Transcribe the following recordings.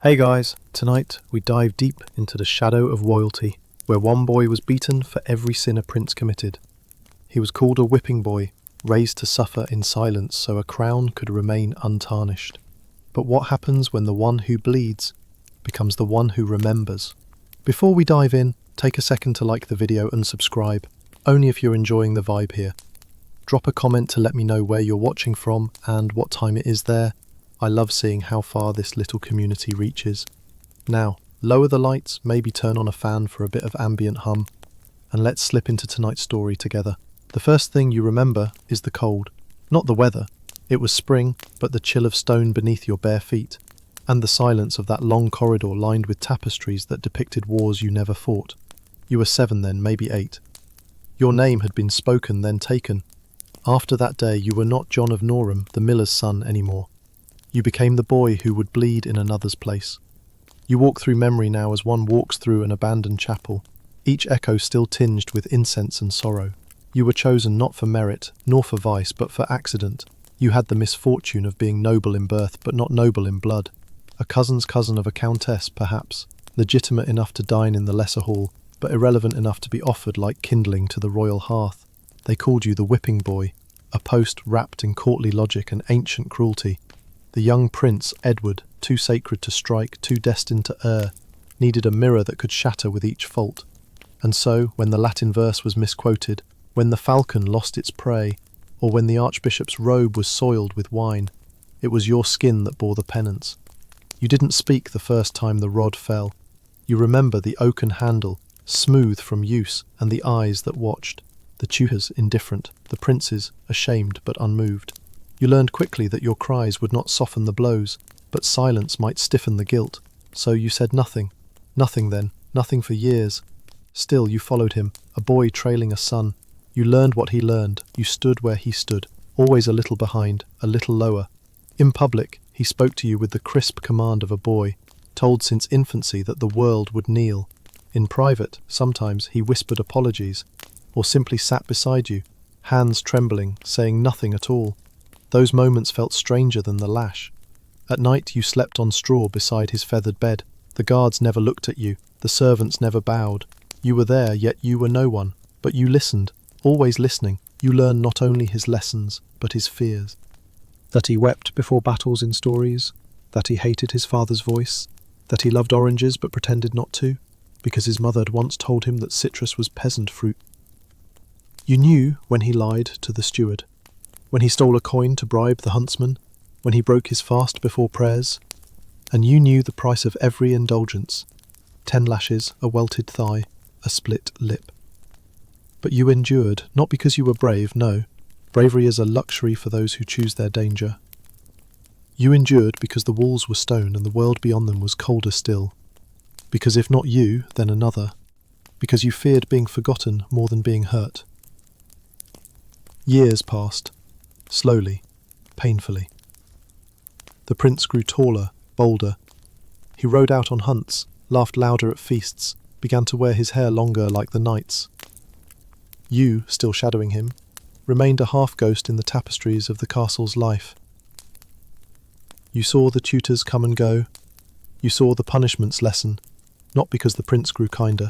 Hey guys, tonight we dive deep into the shadow of royalty, where one boy was beaten for every sin a prince committed. He was called a whipping boy, raised to suffer in silence so a crown could remain untarnished. But what happens when the one who bleeds becomes the one who remembers? Before we dive in, take a second to like the video and subscribe, only if you're enjoying the vibe here. Drop a comment to let me know where you're watching from and what time it is there. I love seeing how far this little community reaches. Now, lower the lights, maybe turn on a fan for a bit of ambient hum, and let's slip into tonight's story together. The first thing you remember is the cold. Not the weather. It was spring, but the chill of stone beneath your bare feet, and the silence of that long corridor lined with tapestries that depicted wars you never fought. You were 7 then, maybe 8. Your name had been spoken, then taken. After that day, you were not John of Norham, the miller's son, anymore. You became the boy who would bleed in another's place. You walk through memory now as one walks through an abandoned chapel, each echo still tinged with incense and sorrow. You were chosen not for merit, nor for vice, but for accident. You had the misfortune of being noble in birth, but not noble in blood. A cousin's cousin of a countess, perhaps, legitimate enough to dine in the lesser hall, but irrelevant enough to be offered like kindling to the royal hearth. They called you the whipping boy, a post wrapped in courtly logic and ancient cruelty. The young prince, Edward, too sacred to strike, too destined to err, needed a mirror that could shatter with each fault. And so, when the Latin verse was misquoted, when the falcon lost its prey, or when the archbishop's robe was soiled with wine, it was your skin that bore the penance. You didn't speak the first time the rod fell. You remember the oaken handle, smooth from use, and the eyes that watched, the tutors indifferent, the princes ashamed but unmoved. You learned quickly that your cries would not soften the blows, but silence might stiffen the guilt. So you said nothing. Nothing then, nothing for years. Still you followed him, a boy trailing a son. You learned what he learned, you stood where he stood, always a little behind, a little lower. In public, he spoke to you with the crisp command of a boy, told since infancy that the world would kneel. In private, sometimes he whispered apologies, or simply sat beside you, hands trembling, saying nothing at all. Those moments felt stranger than the lash. At night you slept on straw beside his feathered bed. The guards never looked at you, the servants never bowed. You were there, yet you were no one. But you listened, always listening. You learned not only his lessons, but his fears. That he wept before battles in stories, that he hated his father's voice, that he loved oranges but pretended not to, because his mother had once told him that citrus was peasant fruit. You knew when he lied to the steward, when he stole a coin to bribe the huntsman, when he broke his fast before prayers, and you knew the price of every indulgence, 10 lashes, a welted thigh, a split lip. But you endured, not because you were brave, no, bravery is a luxury for those who choose their danger. You endured because the walls were stone and the world beyond them was colder still, because if not you, then another, because you feared being forgotten more than being hurt. Years passed. Slowly, painfully. The prince grew taller, bolder. He rode out on hunts, laughed louder at feasts, began to wear his hair longer like the knights. You, still shadowing him, remained a half-ghost in the tapestries of the castle's life. You saw the tutors come and go. You saw the punishments lessen, not because the prince grew kinder,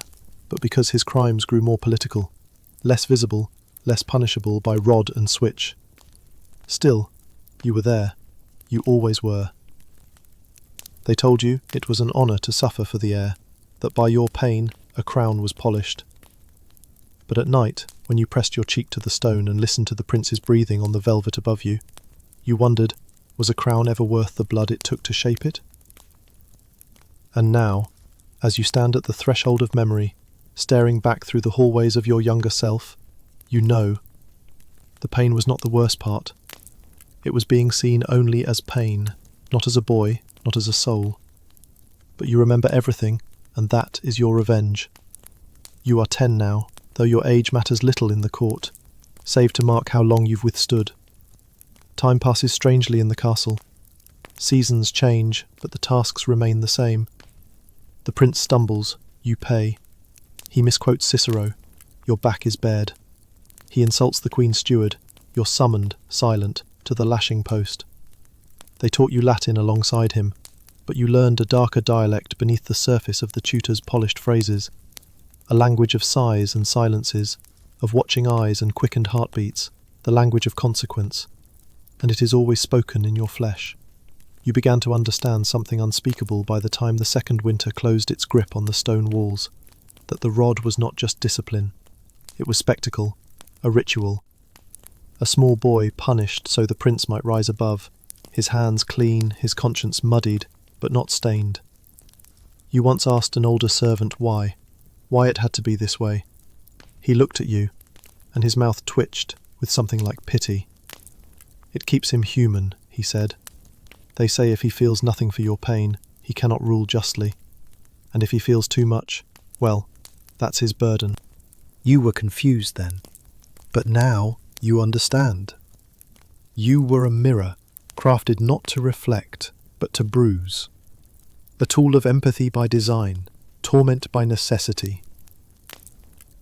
but because his crimes grew more political, less visible, less punishable by rod and switch. Still, you were there. You always were. They told you it was an honour to suffer for the heir, that by your pain a crown was polished. But at night, when you pressed your cheek to the stone and listened to the prince's breathing on the velvet above you, you wondered, was a crown ever worth the blood it took to shape it? And now, as you stand at the threshold of memory, staring back through the hallways of your younger self, you know. The pain was not the worst part. It was being seen only as pain, not as a boy, not as a soul. But you remember everything, and that is your revenge. You are 10 now, though your age matters little in the court, save to mark how long you've withstood. Time passes strangely in the castle. Seasons change, but the tasks remain the same. The prince stumbles, you pay. He misquotes Cicero, your back is bared. He insults the queen's steward, you're summoned, silent, to the lashing post. They taught you Latin alongside him. but you learned a darker dialect beneath the surface of the tutor's polished phrases, a language of sighs and silences, of watching eyes and quickened heartbeats, the language of consequence, and it is always spoken in your flesh. You began to understand something unspeakable by the time the second winter closed its grip on the stone walls, that the rod was not just discipline, it was spectacle, a ritual. A small boy punished so the prince might rise above, his hands clean, his conscience muddied, but not stained. You once asked an older servant why it had to be this way. He looked at you, and his mouth twitched with something like pity. It keeps him human, he said. They say if he feels nothing for your pain, he cannot rule justly. And if he feels too much, well, that's his burden. You were confused then, but now you understand. You were a mirror, crafted not to reflect, but to bruise. A tool of empathy by design, torment by necessity.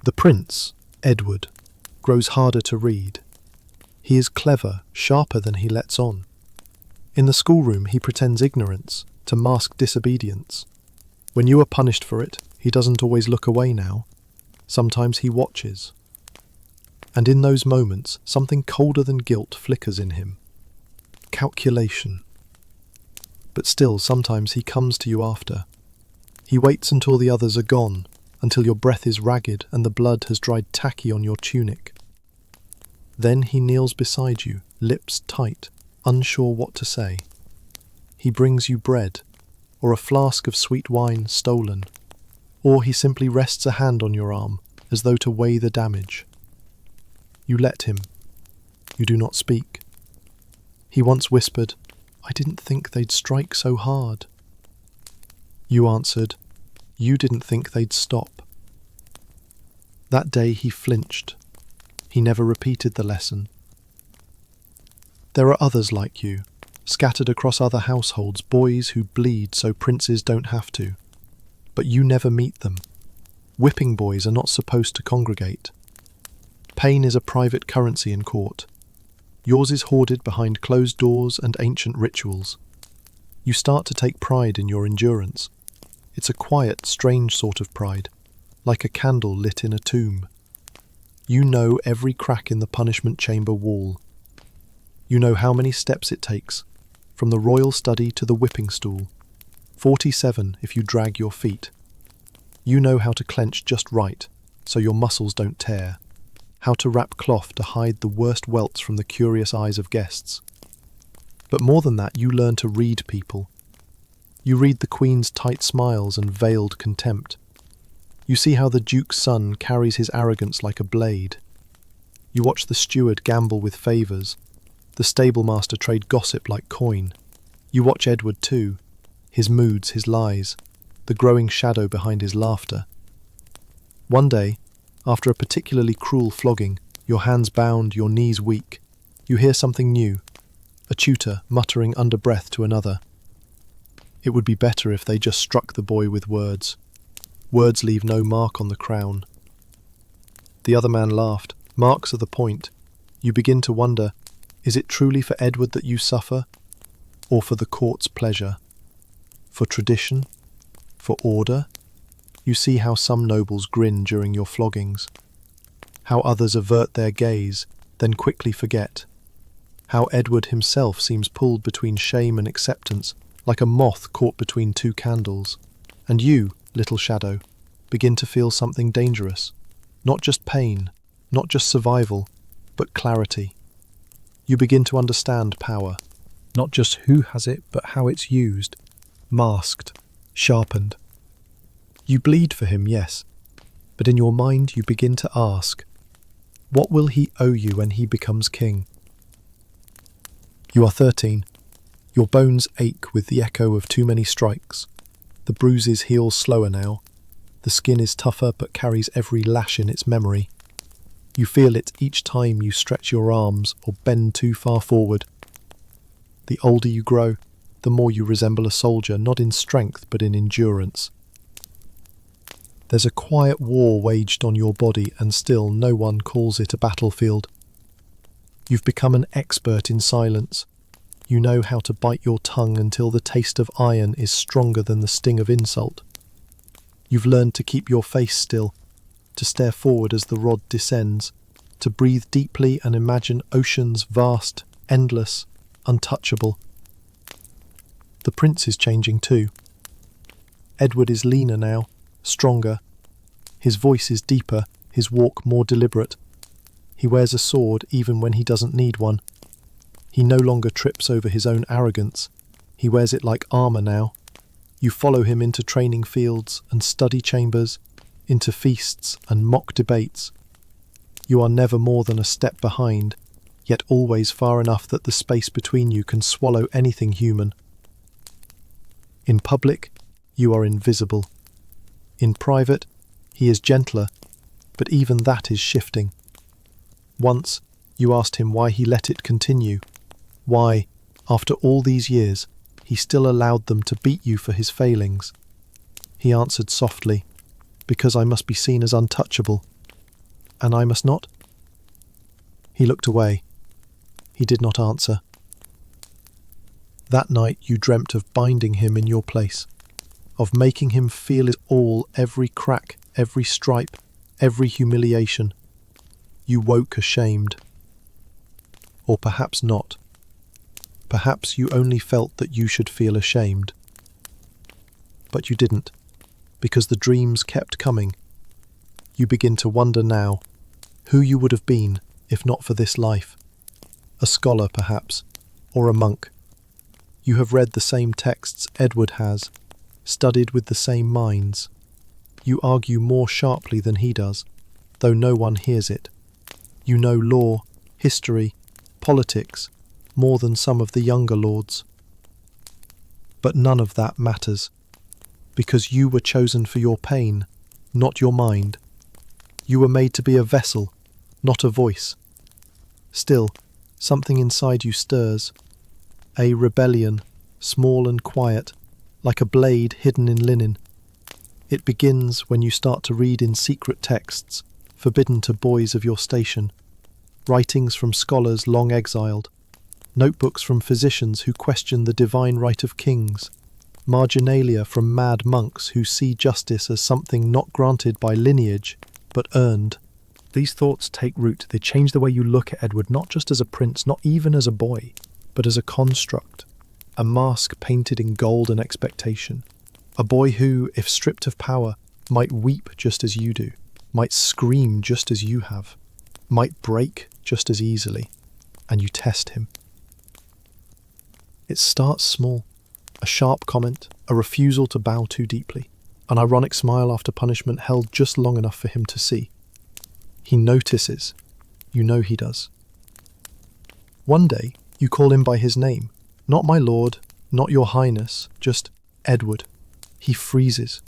The prince, Edward, grows harder to read. He is clever, sharper than he lets on. In the schoolroom he pretends ignorance, to mask disobedience. When you are punished for it, he doesn't always look away now. Sometimes he watches. And in those moments, something colder than guilt flickers in him. Calculation. But still, sometimes he comes to you after. He waits until the others are gone, until your breath is ragged and the blood has dried tacky on your tunic. Then he kneels beside you, lips tight, unsure what to say. He brings you bread, or a flask of sweet wine stolen, or he simply rests a hand on your arm, as though to weigh the damage. You let him. You do not speak. He once whispered, "I didn't think they'd strike so hard." You answered, "You didn't think they'd stop." That day he flinched. He never repeated the lesson. There are others like you, scattered across other households, boys who bleed so princes don't have to. But you never meet them. Whipping boys are not supposed to congregate. Pain is a private currency in court. Yours is hoarded behind closed doors and ancient rituals. You start to take pride in your endurance. It's a quiet, strange sort of pride, like a candle lit in a tomb. You know every crack in the punishment chamber wall. You know how many steps it takes, from the royal study to the whipping stool. 47 if you drag your feet. You know how to clench just right, so your muscles don't tear. How to wrap cloth to hide the worst welts from the curious eyes of guests. But more than that, you learn to read people. You read the Queen's tight smiles and veiled contempt. You see how the Duke's son carries his arrogance like a blade. You watch the steward gamble with favours, the stablemaster trade gossip like coin. You watch Edward too, his moods, his lies, the growing shadow behind his laughter. One day, after a particularly cruel flogging, your hands bound, your knees weak, you hear something new, a tutor muttering under breath to another. It would be better if they just struck the boy with words. Words leave no mark on the crown. The other man laughed. Marks are the point. You begin to wonder, is it truly for Edward that you suffer, or for the court's pleasure? For tradition? For order? You see how some nobles grin during your floggings, how others avert their gaze, then quickly forget, how Edward himself seems pulled between shame and acceptance, like a moth caught between two candles. And you, little shadow, begin to feel something dangerous. Not just pain, not just survival, but clarity. You begin to understand power. Not just who has it, but how it's used. Masked, sharpened. You bleed for him, yes, but in your mind you begin to ask, what will he owe you when he becomes king? You are 13. Your bones ache with the echo of too many strikes. The bruises heal slower now. The skin is tougher but carries every lash in its memory. You feel it each time you stretch your arms or bend too far forward. The older you grow, the more you resemble a soldier, not in strength but in endurance. There's a quiet war waged on your body, and still no one calls it a battlefield. You've become an expert in silence. You know how to bite your tongue until the taste of iron is stronger than the sting of insult. You've learned to keep your face still, to stare forward as the rod descends, to breathe deeply and imagine oceans vast, endless, untouchable. The prince is changing too. Edward is leaner now, stronger. His voice is deeper, his walk more deliberate. He wears a sword even when he doesn't need one. He no longer trips over his own arrogance. He wears it like armour now. You follow him into training fields and study chambers, into feasts and mock debates. You are never more than a step behind, yet always far enough that the space between you can swallow anything human. In public, you are invisible. In private, he is gentler, but even that is shifting. Once, you asked him why he let it continue, why, after all these years, he still allowed them to beat you for his failings. He answered softly, "Because I must be seen as untouchable, and I must not." He looked away. He did not answer. That night you dreamt of binding him in your place, of making him feel it all, every crack, every stripe, every humiliation. You woke ashamed. Or perhaps not. Perhaps you only felt that you should feel ashamed. But you didn't, because the dreams kept coming. You begin to wonder now who you would have been if not for this life. A scholar, perhaps, or a monk. You have read the same texts Edward has, studied with the same minds. You argue more sharply than he does, though no one hears it. You know law, history, politics, more than some of the younger lords. But none of that matters, because you were chosen for your pain, not your mind. You were made to be a vessel, not a voice. Still, something inside you stirs, a rebellion, small and quiet, like a blade hidden in linen. It begins when you start to read in secret texts, forbidden to boys of your station, writings from scholars long exiled, notebooks from physicians who question the divine right of kings, marginalia from mad monks who see justice as something not granted by lineage, but earned. These thoughts take root. They change the way you look at Edward, not just as a prince, not even as a boy, but as a construct, a mask painted in gold and expectation. A boy who, if stripped of power, might weep just as you do, might scream just as you have, might break just as easily, and you test him. It starts small, a sharp comment, a refusal to bow too deeply, an ironic smile after punishment held just long enough for him to see. He notices. You know he does. One day, you call him by his name, not my lord, not your highness, just Edward. He freezes.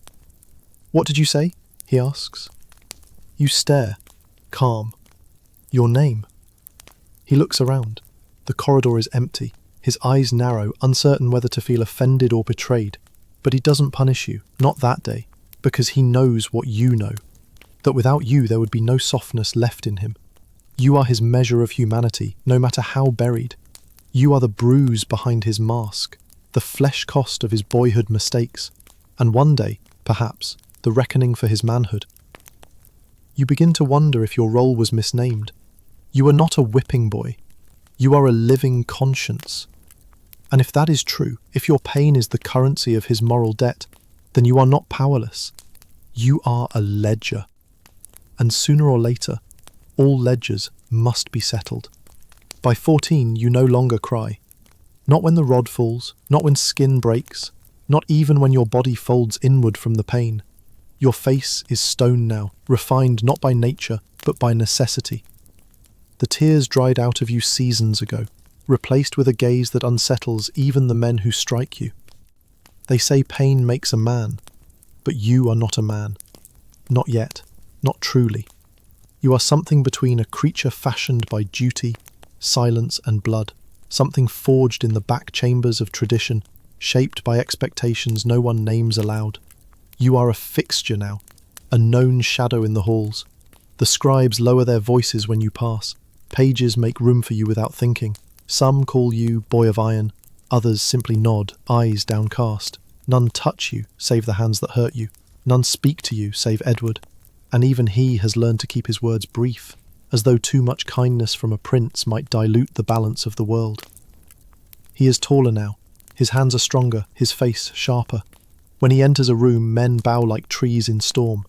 "What did you say?" he asks. You stare, calm. "Your name." He looks around. The corridor is empty. His eyes narrow, uncertain whether to feel offended or betrayed. But he doesn't punish you, not that day, because he knows what you know, that without you there would be no softness left in him. You are his measure of humanity, no matter how buried. You are the bruise behind his mask, the flesh cost of his boyhood mistakes, and one day, perhaps, the reckoning for his manhood. You begin to wonder if your role was misnamed. You are not a whipping boy. You are a living conscience. And if that is true, if your pain is the currency of his moral debt, then you are not powerless. You are a ledger. And sooner or later, all ledgers must be settled. By 14, you no longer cry. Not when the rod falls, not when skin breaks, not even when your body folds inward from the pain. Your face is stone now, refined not by nature, but by necessity. The tears dried out of you seasons ago, replaced with a gaze that unsettles even the men who strike you. They say pain makes a man, but you are not a man. Not yet, not truly. You are something between a creature fashioned by duty, silence and blood, something forged in the back chambers of tradition, shaped by expectations no one names aloud. You are a fixture now, a known shadow in the halls. The scribes lower their voices when you pass. Pages make room for you without thinking. Some call you boy of iron, others simply nod, eyes downcast. None touch you, save the hands that hurt you. None speak to you, save Edward. And even he has learned to keep his words brief, as though too much kindness from a prince might dilute the balance of the world. He is taller now. His hands are stronger, his face sharper. When he enters a room, men bow like trees in storm.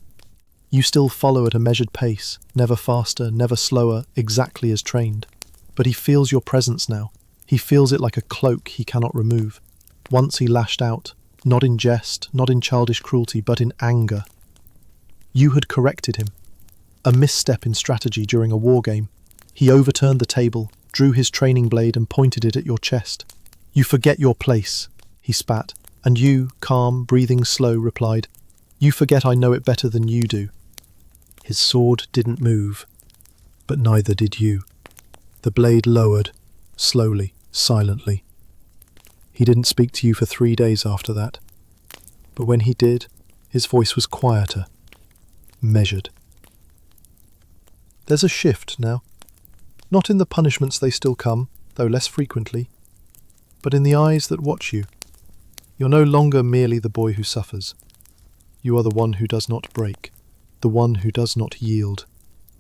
You still follow at a measured pace, never faster, never slower, exactly as trained. But he feels your presence now. He feels it like a cloak he cannot remove. Once he lashed out, not in jest, not in childish cruelty, but in anger. You had corrected him. A misstep in strategy during a war game. He overturned the table, drew his training blade and pointed it at your chest. "You forget your place," he spat, and you, calm, breathing slow, replied, "You forget I know it better than you do." His sword didn't move, but neither did you. The blade lowered, slowly, silently. He didn't speak to you for 3 days after that. But when he did, his voice was quieter, measured. There's a shift now. Not in the punishments, they still come, though less frequently, but in the eyes that watch you. You're no longer merely the boy who suffers. You are the one who does not break, the one who does not yield.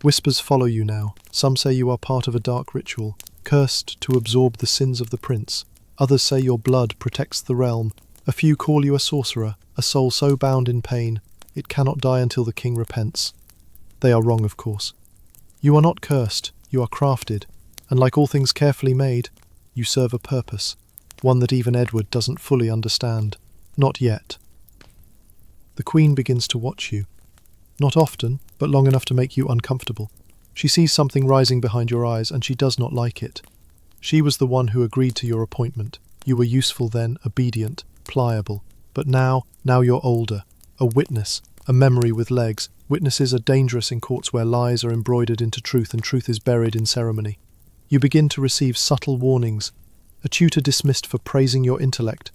Whispers follow you now. Some say you are part of a dark ritual, cursed to absorb the sins of the prince. Others say your blood protects the realm. A few call you a sorcerer, a soul so bound in pain, it cannot die until the king repents. They are wrong, of course. You are not cursed, you are crafted, and like all things carefully made, you serve a purpose, one that even Edward doesn't fully understand. Not yet. The Queen begins to watch you. Not often, but long enough to make you uncomfortable. She sees something rising behind your eyes, and she does not like it. She was the one who agreed to your appointment. You were useful then, obedient, pliable. But now you're older. A witness, a memory with legs. Witnesses are dangerous in courts where lies are embroidered into truth and truth is buried in ceremony. You begin to receive subtle warnings. A tutor dismissed for praising your intellect.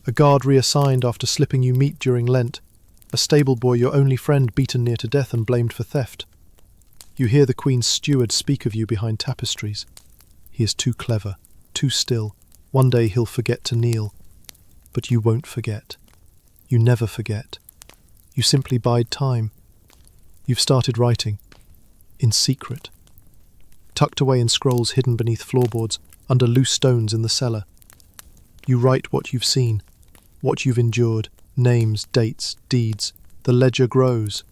A guard reassigned after slipping you meat during Lent. A stable boy, your only friend, beaten near to death and blamed for theft. You hear the Queen's steward speak of you behind tapestries. He is too clever, too still. One day he'll forget to kneel. But you won't forget. You never forget. You simply bide time. You've started writing. In secret. Tucked away in scrolls hidden beneath floorboards, under loose stones in the cellar. You write what you've seen, what you've endured, names, dates, deeds. The ledger grows.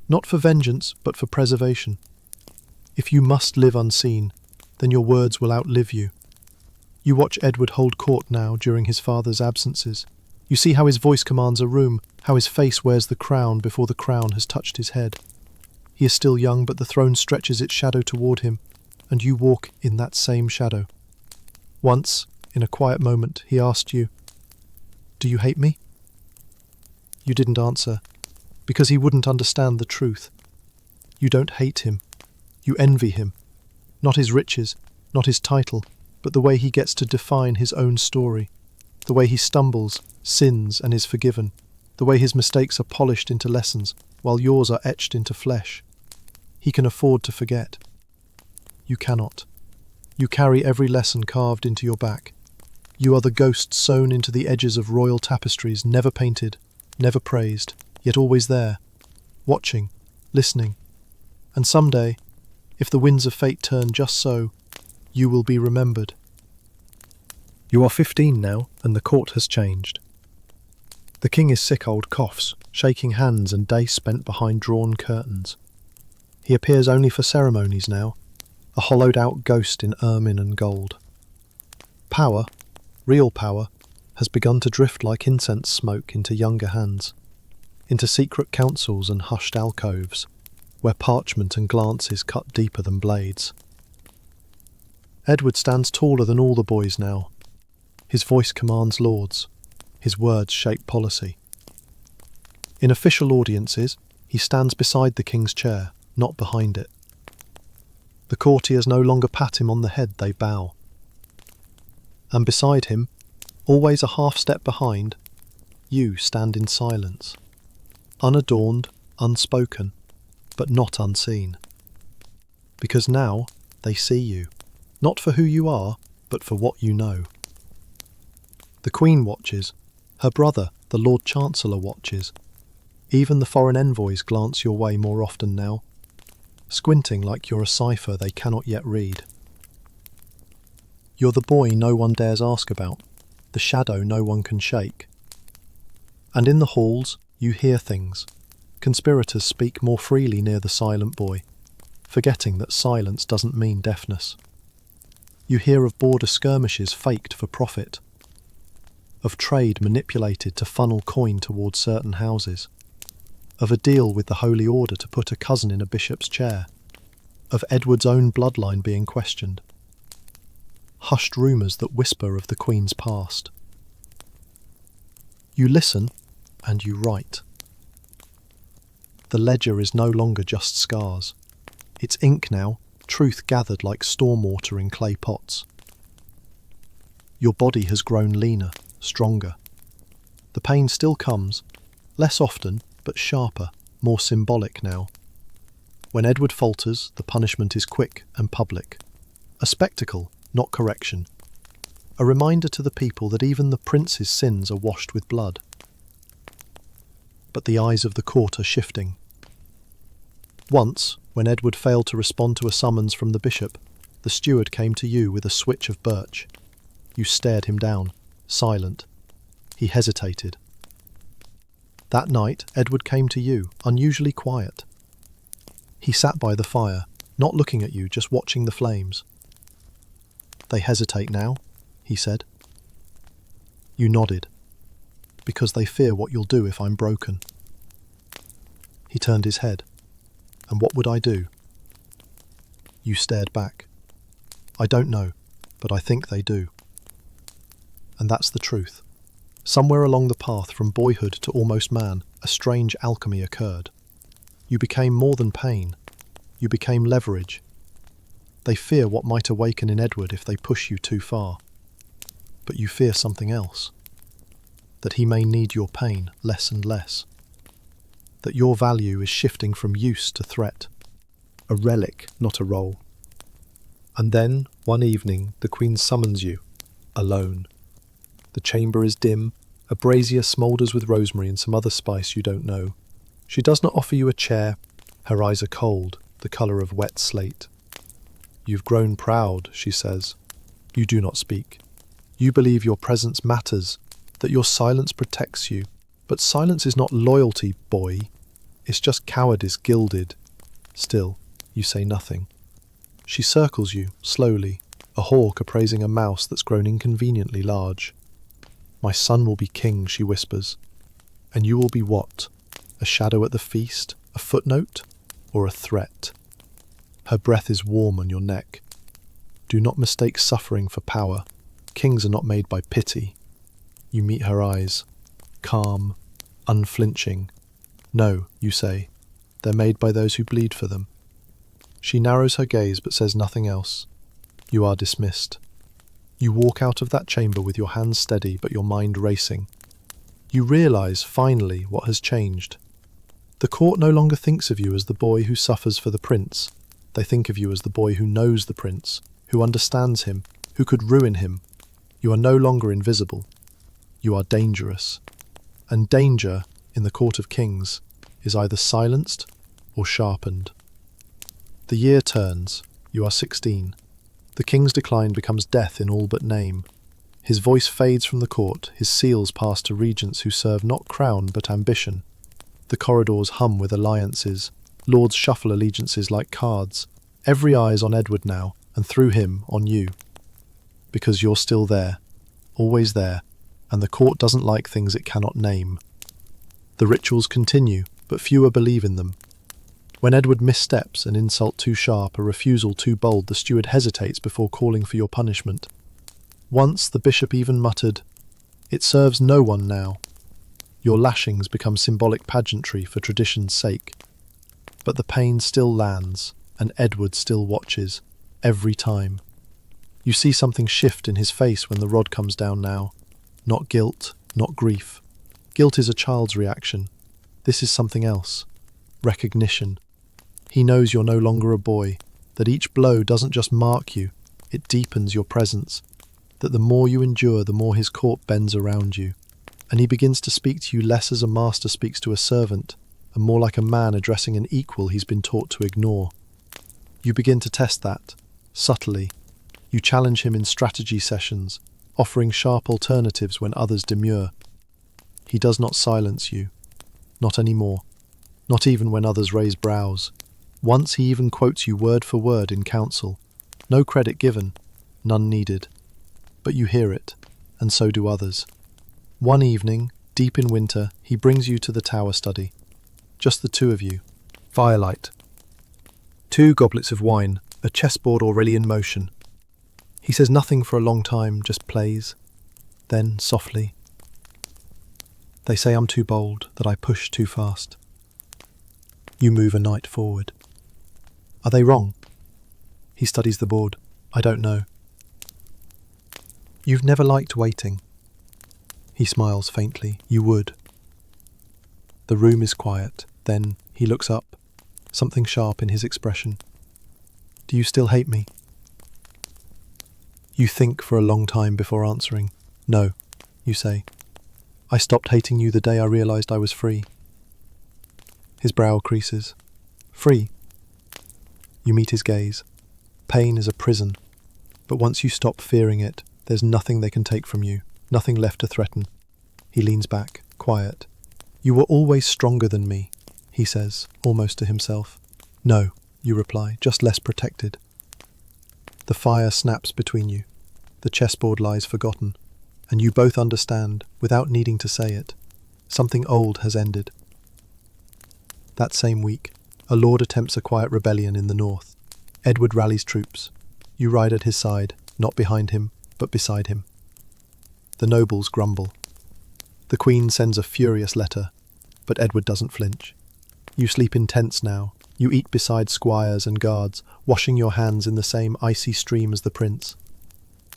Not for vengeance, but for preservation. If you must live unseen, then your words will outlive you. You watch Edward hold court now during his father's absences. You see how his voice commands a room, how his face wears the crown before the crown has touched his head. He is still young, but the throne stretches its shadow toward him, and you walk in that same shadow. Once, in a quiet moment, he asked you, "Do you hate me?" You didn't answer, because he wouldn't understand the truth. You don't hate him. You envy him. Not his riches, not his title, but the way he gets to define his own story. The way he stumbles, sins, and is forgiven. The way his mistakes are polished into lessons, while yours are etched into flesh. He can afford to forget. You cannot. You carry every lesson carved into your back. You are the ghost sewn into the edges of royal tapestries, never painted, never praised, yet always there, watching, listening. And someday, if the winds of fate turn just so, you will be remembered. You are 15 now, and the court has changed. The king is sick old coughs, shaking hands and days spent behind drawn curtains. He appears only for ceremonies now, a hollowed-out ghost in ermine and gold. Power, real power, has begun to drift like incense smoke into younger hands, into secret councils and hushed alcoves, where parchment and glances cut deeper than blades. Edward stands taller than all the boys now. His voice commands lords. His words shape policy. In official audiences, he stands beside the king's chair, not behind it. The courtiers no longer pat him on the head, they bow. And beside him, always a half step behind, you stand in silence, unadorned, unspoken, but not unseen. Because now they see you, not for who you are, but for what you know. The Queen watches. Her brother, the Lord Chancellor, watches. Even the foreign envoys glance your way more often now, squinting like you're a cipher they cannot yet read. You're the boy no one dares ask about, the shadow no one can shake. And in the halls, you hear things. Conspirators speak more freely near the silent boy, forgetting that silence doesn't mean deafness. You hear of border skirmishes faked for profit, of trade manipulated to funnel coin towards certain houses, of a deal with the Holy Order to put a cousin in a bishop's chair, of Edward's own bloodline being questioned. Hushed rumours that whisper of the Queen's past. You listen, and you write. The ledger is no longer just scars. It's ink now, truth gathered like stormwater in clay pots. Your body has grown leaner, stronger. The pain still comes, less often, but sharper, more symbolic now. When Edward falters, the punishment is quick and public. A spectacle, not correction. A reminder to the people that even the prince's sins are washed with blood. But the eyes of the court are shifting. Once, when Edward failed to respond to a summons from the bishop, the steward came to you with a switch of birch. You stared him down, silent. He hesitated. That night, Edward came to you, unusually quiet. He sat by the fire, not looking at you, just watching the flames. "They hesitate now," he said. You nodded. "Because they fear what you'll do if I'm broken." He turned his head. "And what would I do?" You stared back. "I don't know, but I think they do." And that's the truth. Somewhere along the path from boyhood to almost man, a strange alchemy occurred. You became more than pain. You became leverage. They fear what might awaken in Edward if they push you too far. But you fear something else. That he may need your pain less and less. That your value is shifting from use to threat. A relic, not a role. And then, one evening, the Queen summons you, alone. The chamber is dim, a brazier smoulders with rosemary and some other spice you don't know. She does not offer you a chair. Her eyes are cold, the colour of wet slate. "You've grown proud," she says. You do not speak. You believe your presence matters, that your silence protects you. But silence is not loyalty, boy. It's just cowardice gilded. Still, you say nothing. She circles you, slowly, a hawk appraising a mouse that's grown inconveniently large. "My son will be king," she whispers. "And you will be what? A shadow at the feast? A footnote? Or a threat?" Her breath is warm on your neck. Do not mistake suffering for power. Kings are not made by pity. You meet her eyes. Calm, unflinching. "No," you say. "They're made by those who bleed for them." She narrows her gaze but says nothing else. You are dismissed. You walk out of that chamber with your hands steady but your mind racing. You realise, finally, what has changed. The court no longer thinks of you as the boy who suffers for the prince. They think of you as the boy who knows the prince, who understands him, who could ruin him. You are no longer invisible. You are dangerous. And danger, in the court of kings, is either silenced or sharpened. The year turns. You are 16. The king's decline becomes death in all but name. His voice fades from the court, his seals pass to regents who serve not crown but ambition. The corridors hum with alliances. Lords shuffle allegiances like cards. Every eye is on Edward now, and through him, on you. Because you're still there, always there, and the court doesn't like things it cannot name. The rituals continue, but fewer believe in them. When Edward missteps, an insult too sharp, a refusal too bold, the steward hesitates before calling for your punishment. Once the bishop even muttered, "It serves no one now." Your lashings become symbolic pageantry for tradition's sake. But the pain still lands, and Edward still watches, every time. You see something shift in his face when the rod comes down now. Not guilt, not grief. Guilt is a child's reaction. This is something else. Recognition. He knows you're no longer a boy, that each blow doesn't just mark you, it deepens your presence, that the more you endure, the more his court bends around you, and he begins to speak to you less as a master speaks to a servant, and more like a man addressing an equal he's been taught to ignore. You begin to test that, subtly. You challenge him in strategy sessions, offering sharp alternatives when others demur. He does not silence you. Not anymore. Not even when others raise brows. Once he even quotes you word for word in council. No credit given, none needed. But you hear it, and so do others. One evening, deep in winter, he brings you to the tower study. Just the two of you. Firelight. 2 goblets of wine, a chessboard already in motion. He says nothing for a long time, just plays. Then, softly, "They say I'm too bold, that I push too fast." You move a knight forward. "Are they wrong?" He studies the board. "I don't know." "You've never liked waiting." He smiles faintly. "You would." The room is quiet. Then he looks up, something sharp in his expression. "Do you still hate me?" You think for a long time before answering. "No," you say. "I stopped hating you the day I realized I was free." His brow creases. "Free?" You meet his gaze. Pain is a prison, but once you stop fearing it, there's nothing they can take from you, nothing left to threaten. He leans back, quiet. "You were always stronger than me," he says, almost to himself. "No," you reply, "just less protected." The fire snaps between you. The chessboard lies forgotten, and you both understand, without needing to say it, something old has ended. That same week, a lord attempts a quiet rebellion in the north. Edward rallies troops. You ride at his side, not behind him, but beside him. The nobles grumble. The Queen sends a furious letter, but Edward doesn't flinch. You sleep in tents now. You eat beside squires and guards, washing your hands in the same icy stream as the prince.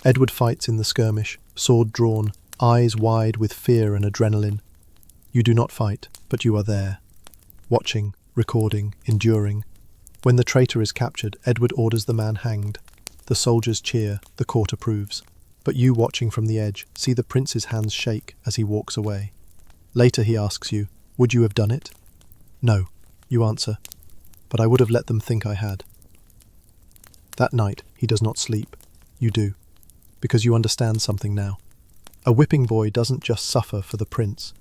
Edward fights in the skirmish, sword drawn, eyes wide with fear and adrenaline. You do not fight, but you are there, watching, recording, enduring. When the traitor is captured, Edward orders the man hanged. The soldiers cheer, the court approves. But you, watching from the edge, see the prince's hands shake as he walks away. Later he asks you, "Would you have done it?" "No," you answer, "but I would have let them think I had." That night he does not sleep. You do, because you understand something now. A whipping boy doesn't just suffer for the prince.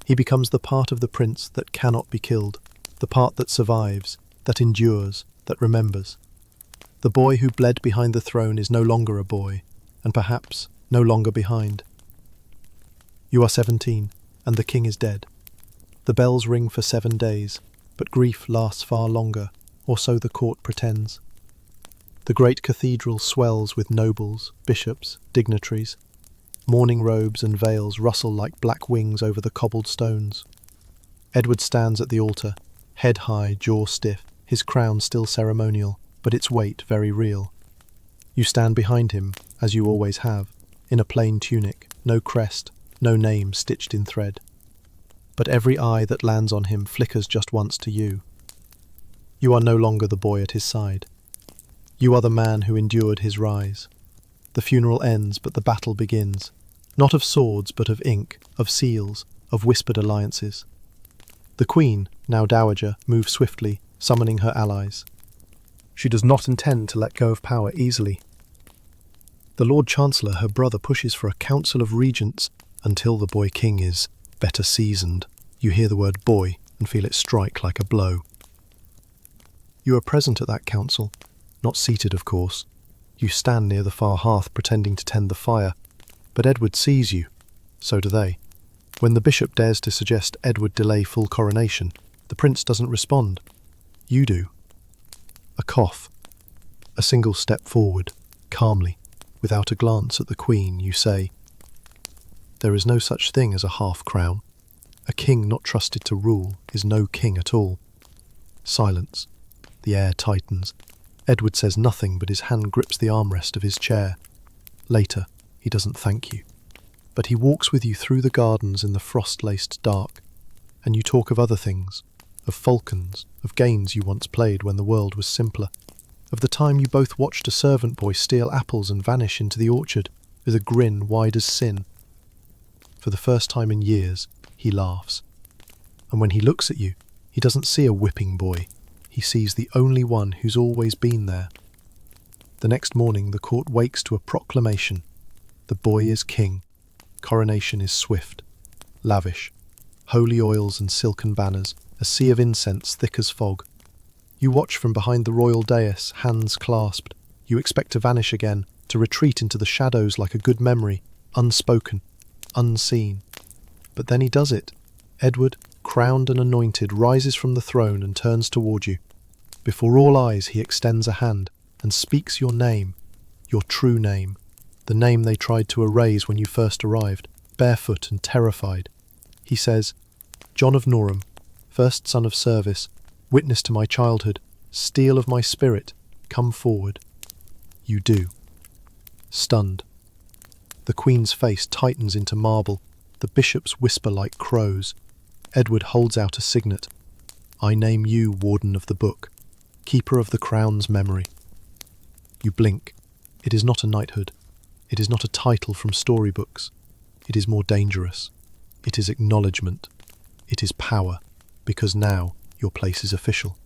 He becomes the part of the prince that cannot be killed, the part that survives, that endures, that remembers. The boy who bled behind the throne is no longer a boy, and perhaps no longer behind. You are 17, and the king is dead. The bells ring for 7 days, but grief lasts far longer, or so the court pretends. The great cathedral swells with nobles, bishops, dignitaries. Mourning robes and veils rustle like black wings over the cobbled stones. Edward stands at the altar, head high, jaw stiff, his crown still ceremonial, but its weight very real. You stand behind him, as you always have, in a plain tunic, no crest, no name stitched in thread. But every eye that lands on him flickers just once to you. You are no longer the boy at his side. You are the man who endured his rise. The funeral ends, but the battle begins. Not of swords, but of ink, of seals, of whispered alliances. The Queen, now dowager, moves swiftly, summoning her allies. She does not intend to let go of power easily. The Lord Chancellor, her brother, pushes for a council of regents until the boy king is better seasoned. You hear the word boy and feel it strike like a blow. You are present at that council, not seated, of course. You stand near the far hearth pretending to tend the fire, but Edward sees you. So do they. When the bishop dares to suggest Edward delay full coronation, the prince doesn't respond. You do. A cough. A single step forward, calmly, without a glance at the Queen, you say, "There is no such thing as a half-crown. A king not trusted to rule is no king at all." Silence. The air tightens. Edward says nothing, but his hand grips the armrest of his chair. Later, he doesn't thank you, but he walks with you through the gardens in the frost-laced dark, and you talk of other things, of falcons, of games you once played when the world was simpler, of the time you both watched a servant boy steal apples and vanish into the orchard, with a grin wide as sin. For the first time in years, he laughs. And when he looks at you, he doesn't see a whipping boy. He sees the only one who's always been there. The next morning, the court wakes to a proclamation. The boy is king. Coronation is swift, lavish. Holy oils and silken banners, a sea of incense thick as fog. You watch from behind the royal dais, hands clasped. You expect to vanish again, to retreat into the shadows like a good memory, unspoken, unseen. But then he does it. Edward, crowned and anointed, rises from the throne and turns toward you. Before all eyes, he extends a hand and speaks your name, your true name, the name they tried to erase when you first arrived, barefoot and terrified. He says, "John of Norham, first son of service, witness to my childhood, steel of my spirit, come forward." You do. Stunned. The Queen's face tightens into marble. The bishops whisper like crows. Edward holds out a signet. "I name you Warden of the Book, Keeper of the Crown's memory." You blink. It is not a knighthood. It is not a title from storybooks. It is more dangerous. It is acknowledgement. It is power, because now your place is official.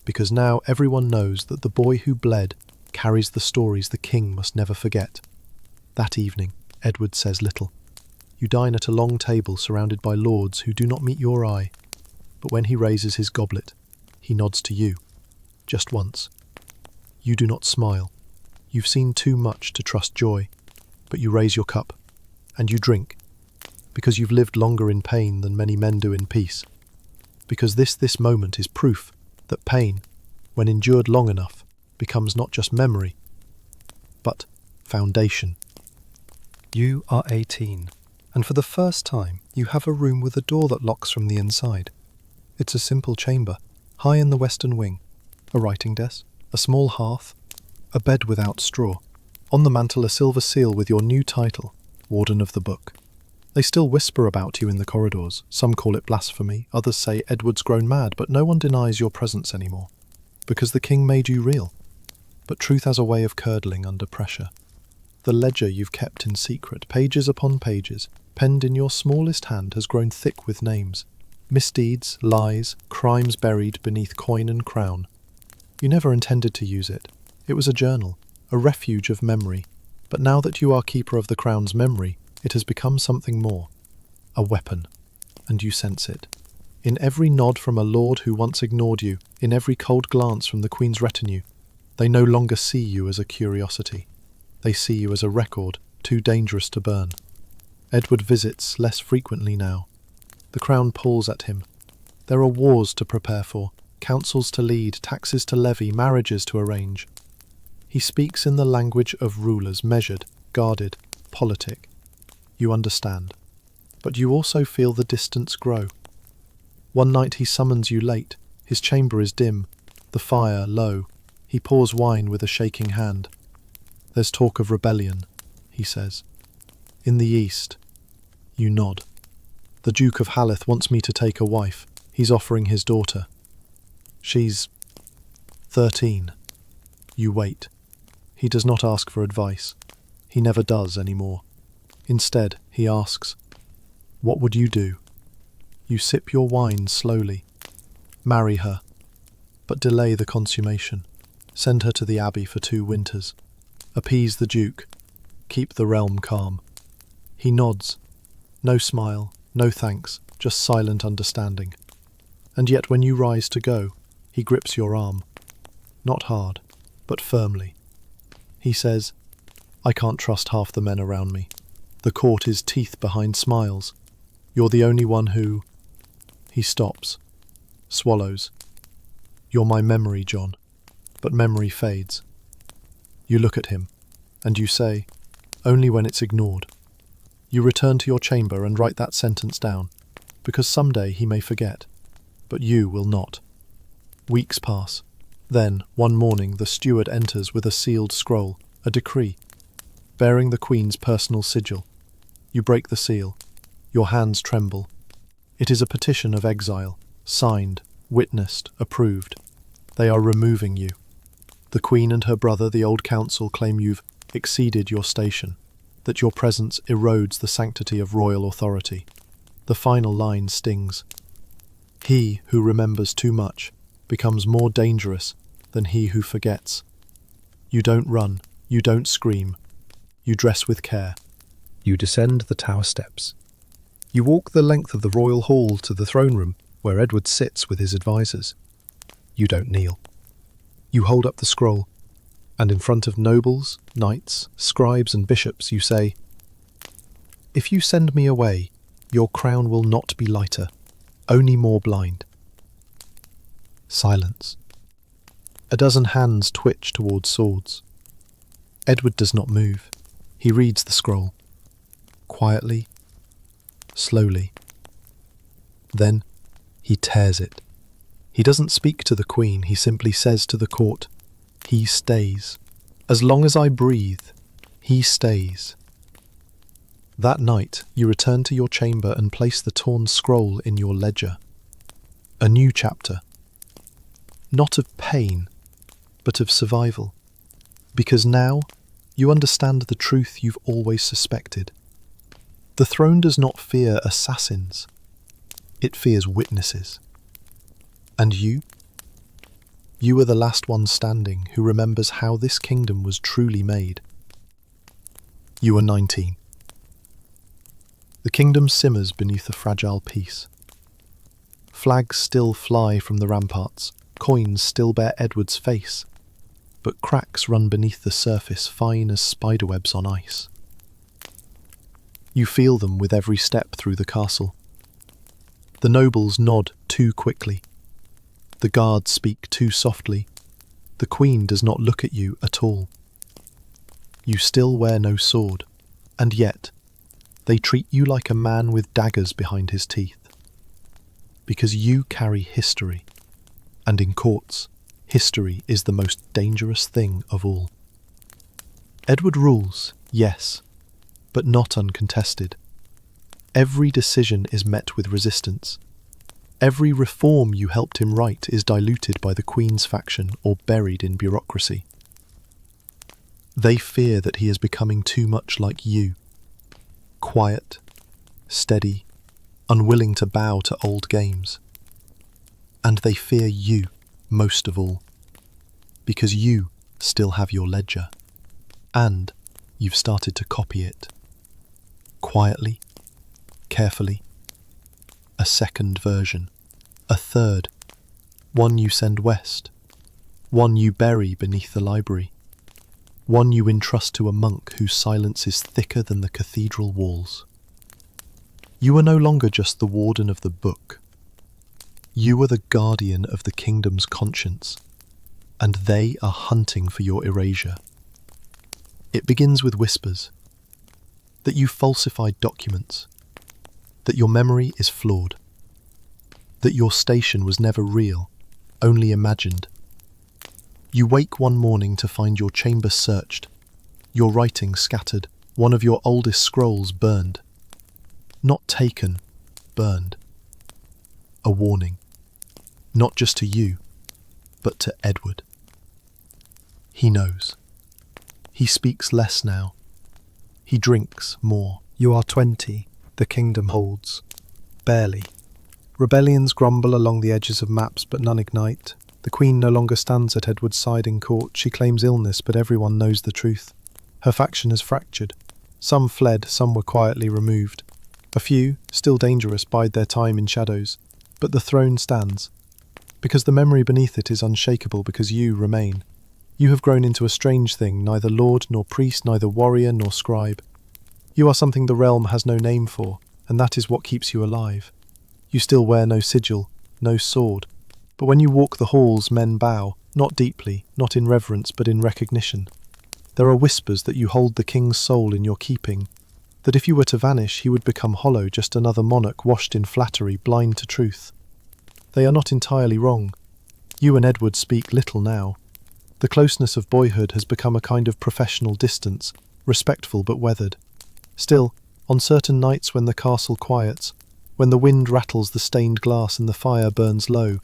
Because now everyone knows that the boy who bled carries the stories the king must never forget. That evening, Edward says little. You dine at a long table surrounded by lords who do not meet your eye. But when he raises his goblet, he nods to you. Just once. You do not smile. You've seen too much to trust joy. But you raise your cup, and you drink. Because you've lived longer in pain than many men do in peace. Because this moment is proof that pain, when endured long enough, becomes not just memory, but foundation. You are 18, and for the first time you have a room with a door that locks from the inside. It's a simple chamber, high in the western wing, a writing desk, a small hearth, a bed without straw. On the mantel a silver seal with your new title, Warden of the Book. They still whisper about you in the corridors. Some call it blasphemy, others say Edward's grown mad, but no one denies your presence anymore, because the king made you real. But truth has a way of curdling under pressure. The ledger you've kept in secret, pages upon pages, penned in your smallest hand, has grown thick with names. Misdeeds, lies, crimes buried beneath coin and crown. You never intended to use it. It was a journal, a refuge of memory. But now that you are keeper of the crown's memory, it has become something more. A weapon. And you sense it. In every nod from a lord who once ignored you, in every cold glance from the Queen's retinue, they no longer see you as a curiosity. They see you as a record, too dangerous to burn. Edward visits less frequently now. The crown pulls at him. There are wars to prepare for, councils to lead, taxes to levy, marriages to arrange. He speaks in the language of rulers, measured, guarded, politic. You understand. But you also feel the distance grow. One night he summons you late. His chamber is dim, the fire low. He pours wine with a shaking hand. "There's talk of rebellion," he says. "In the east." You nod. "The Duke of Halleth wants me to take a wife. He's offering his daughter. She's 13. You wait. He does not ask for advice. He never does anymore. Instead, he asks, "What would you do?" You sip your wine slowly. Marry her. But delay the consummation. Send her to the abbey for 2 winters. Appease the Duke. Keep the realm calm. He nods. No smile, no thanks, just silent understanding. And yet when you rise to go, he grips your arm. Not hard, but firmly. He says, "I can't trust half the men around me. The court is teeth behind smiles. You're the only one who..." He stops. Swallows. "You're my memory, John." But memory fades. You look at him, and you say, "Only when it's ignored." You return to your chamber and write that sentence down, because someday he may forget, but you will not. Weeks pass. Then, one morning, the steward enters with a sealed scroll, a decree, bearing the Queen's personal sigil. You break the seal. Your hands tremble. It is a petition of exile, signed, witnessed, approved. They are removing you. The Queen and her brother, the old council, claim you've exceeded your station. that your presence erodes the sanctity of royal authority. The final line stings. He who remembers too much becomes more dangerous than he who forgets. You don't run, you don't scream, you dress with care. You descend the tower steps. You walk the length of the royal hall to the throne room where Edward sits with his advisors. You don't kneel. You hold up the scroll, and in front of nobles, knights, scribes and bishops you say, "If you send me away, your crown will not be lighter, only more blind." Silence. A dozen hands twitch towards swords. Edward does not move. He reads the scroll. Quietly, slowly. Then he tears it. He doesn't speak to the Queen, he simply says to the court, "He stays. As long as I breathe, he stays." That night, you return to your chamber and place the torn scroll in your ledger. A new chapter. Not of pain, but of survival. Because now, you understand the truth you've always suspected. The throne does not fear assassins. It fears witnesses. And you? You are the last one standing who remembers how this kingdom was truly made. You are 19. The kingdom simmers beneath a fragile peace. Flags still fly from the ramparts, coins still bear Edward's face, but cracks run beneath the surface fine as spiderwebs on ice. You feel them with every step through the castle. The nobles nod too quickly. The guards speak too softly. The Queen does not look at you at all. You still wear no sword, and yet they treat you like a man with daggers behind his teeth. Because you carry history, and in courts, history is the most dangerous thing of all. Edward rules, yes, but not uncontested. Every decision is met with resistance. Every reform you helped him write is diluted by the Queen's faction or buried in bureaucracy. They fear that he is becoming too much like you. Quiet, steady, unwilling to bow to old games. And they fear you most of all, because you still have your ledger, and you've started to copy it. Quietly, carefully. A second version, a third, one you send west, one you bury beneath the library, one you entrust to a monk whose silence is thicker than the cathedral walls. You are no longer just the warden of the book. You are the guardian of the kingdom's conscience, and they are hunting for your erasure. It begins with whispers, that you falsified documents, that your memory is flawed, that your station was never real, only imagined. You wake one morning to find your chamber searched, your writing scattered, one of your oldest scrolls burned. Not taken, burned. A warning, not just to you, but to Edward. He knows. He speaks less now. He drinks more. You are 20. The kingdom holds. Barely. Rebellions grumble along the edges of maps, but none ignite. The Queen no longer stands at Edward's side in court. She claims illness, but everyone knows the truth. Her faction has fractured. Some fled, some were quietly removed. A few, still dangerous, bide their time in shadows. But the throne stands. Because the memory beneath it is unshakable, because you remain. You have grown into a strange thing, neither lord nor priest, neither warrior nor scribe. You are something the realm has no name for, and that is what keeps you alive. You still wear no sigil, no sword, but when you walk the halls men bow, not deeply, not in reverence, but in recognition. There are whispers that you hold the king's soul in your keeping, that if you were to vanish he would become hollow, just another monarch washed in flattery, blind to truth. They are not entirely wrong. You and Edward speak little now. The closeness of boyhood has become a kind of professional distance, respectful but weathered. Still, on certain nights when the castle quiets, when the wind rattles the stained glass and the fire burns low,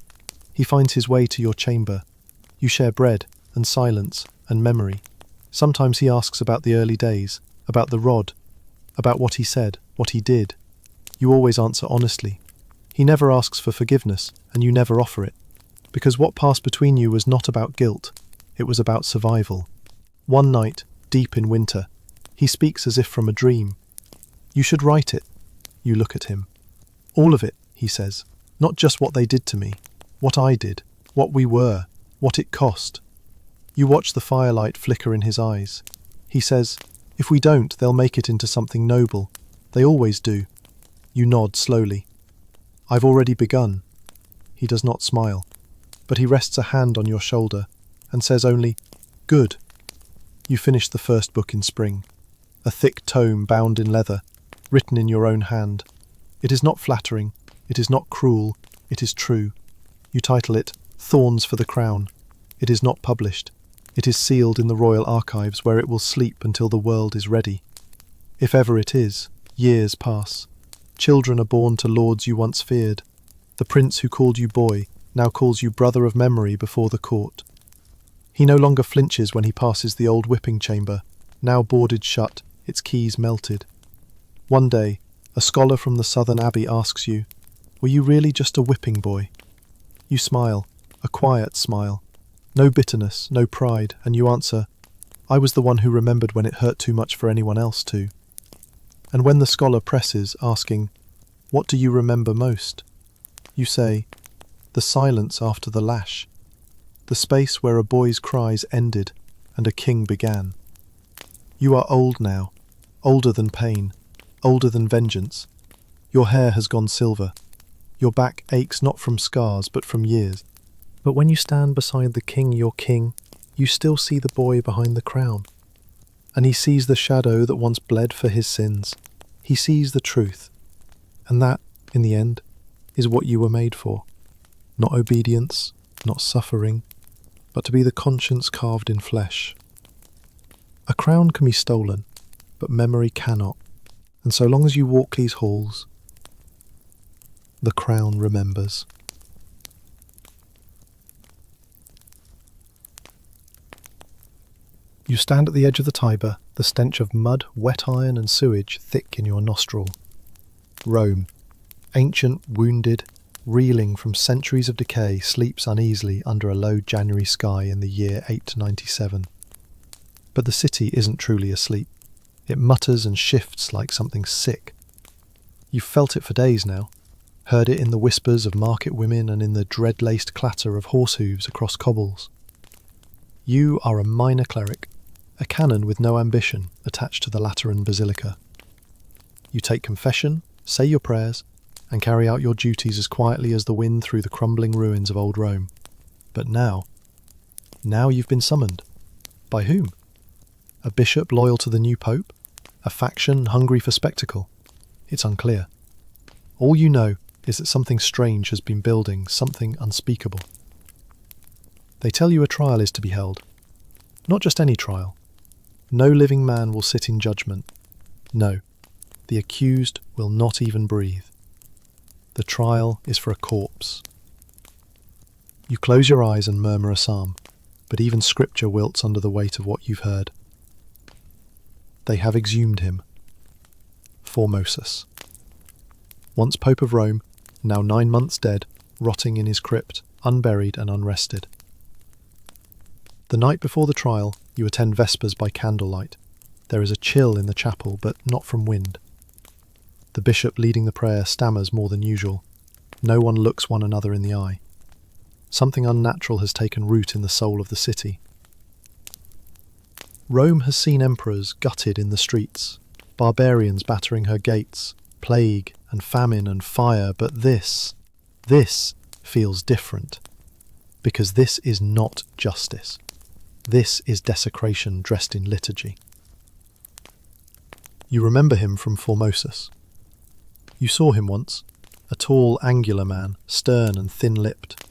he finds his way to your chamber. You share bread and silence and memory. Sometimes he asks about the early days, about the rod, about what he said, what he did. You always answer honestly. He never asks for forgiveness, and you never offer it, because what passed between you was not about guilt, it was about survival. One night, deep in winter, he speaks as if from a dream. You should write it. You look at him. All of it, he says, not just what they did to me, what I did, what we were, what it cost. You watch the firelight flicker in his eyes. He says, if we don't, they'll make it into something noble. They always do. You nod slowly. I've already begun. He does not smile, but he rests a hand on your shoulder and says only, good. You finish the first book in spring, a thick tome bound in leather, written in your own hand. It is not flattering, it is not cruel, it is true. You title it Thorns for the Crown. It is not published. It is sealed in the royal archives where it will sleep until the world is ready. If ever it is, years pass. Children are born to lords you once feared. The prince who called you boy now calls you brother of memory before the court. He no longer flinches when he passes the old whipping chamber, now boarded shut, its keys melted. One day, a scholar from the southern abbey asks you, were you really just a whipping boy? You smile, a quiet smile. No bitterness, no pride, and you answer, I was the one who remembered when it hurt too much for anyone else to. And when the scholar presses, asking, what do you remember most? You say, the silence after the lash, the space where a boy's cries ended and a king began. You are old now, older than pain, older than vengeance. Your hair has gone silver. Your back aches not from scars but from years. But when you stand beside the king, your king, you still see the boy behind the crown. And he sees the shadow that once bled for his sins. He sees the truth. And that, in the end, is what you were made for. Not obedience, not suffering, but to be the conscience carved in flesh. A crown can be stolen, but memory cannot. And so long as you walk these halls, the crown remembers. You stand at the edge of the Tiber, the stench of mud, wet iron and sewage thick in your nostril. Rome, ancient, wounded, reeling from centuries of decay, sleeps uneasily under a low January sky in the year 897. But the city isn't truly asleep. It mutters and shifts like something sick. You've felt it for days now, heard it in the whispers of market women and in the dread-laced clatter of horse hooves across cobbles. You are a minor cleric, a canon with no ambition attached to the Lateran Basilica. You take confession, say your prayers, and carry out your duties as quietly as the wind through the crumbling ruins of old Rome. But now you've been summoned. By whom? A bishop loyal to the new pope? A faction hungry for spectacle? It's unclear. All you know is that something strange has been building, something unspeakable. They tell you a trial is to be held. Not just any trial. No living man will sit in judgment. No, the accused will not even breathe. The trial is for a corpse. You close your eyes and murmur a psalm, but even scripture wilts under the weight of what you've heard. They have exhumed him. Formosus. Once Pope of Rome, now 9 months dead, rotting in his crypt, unburied and unrested. The night before the trial, you attend Vespers by candlelight. There is a chill in the chapel, but not from wind. The bishop leading the prayer stammers more than usual. No one looks one another in the eye. Something unnatural has taken root in the soul of the city. Rome has seen emperors gutted in the streets, barbarians battering her gates, plague and famine and fire, but this feels different. Because this is not justice. This is desecration dressed in liturgy. You remember him from Formosus. You saw him once, a tall, angular man, stern and thin-lipped.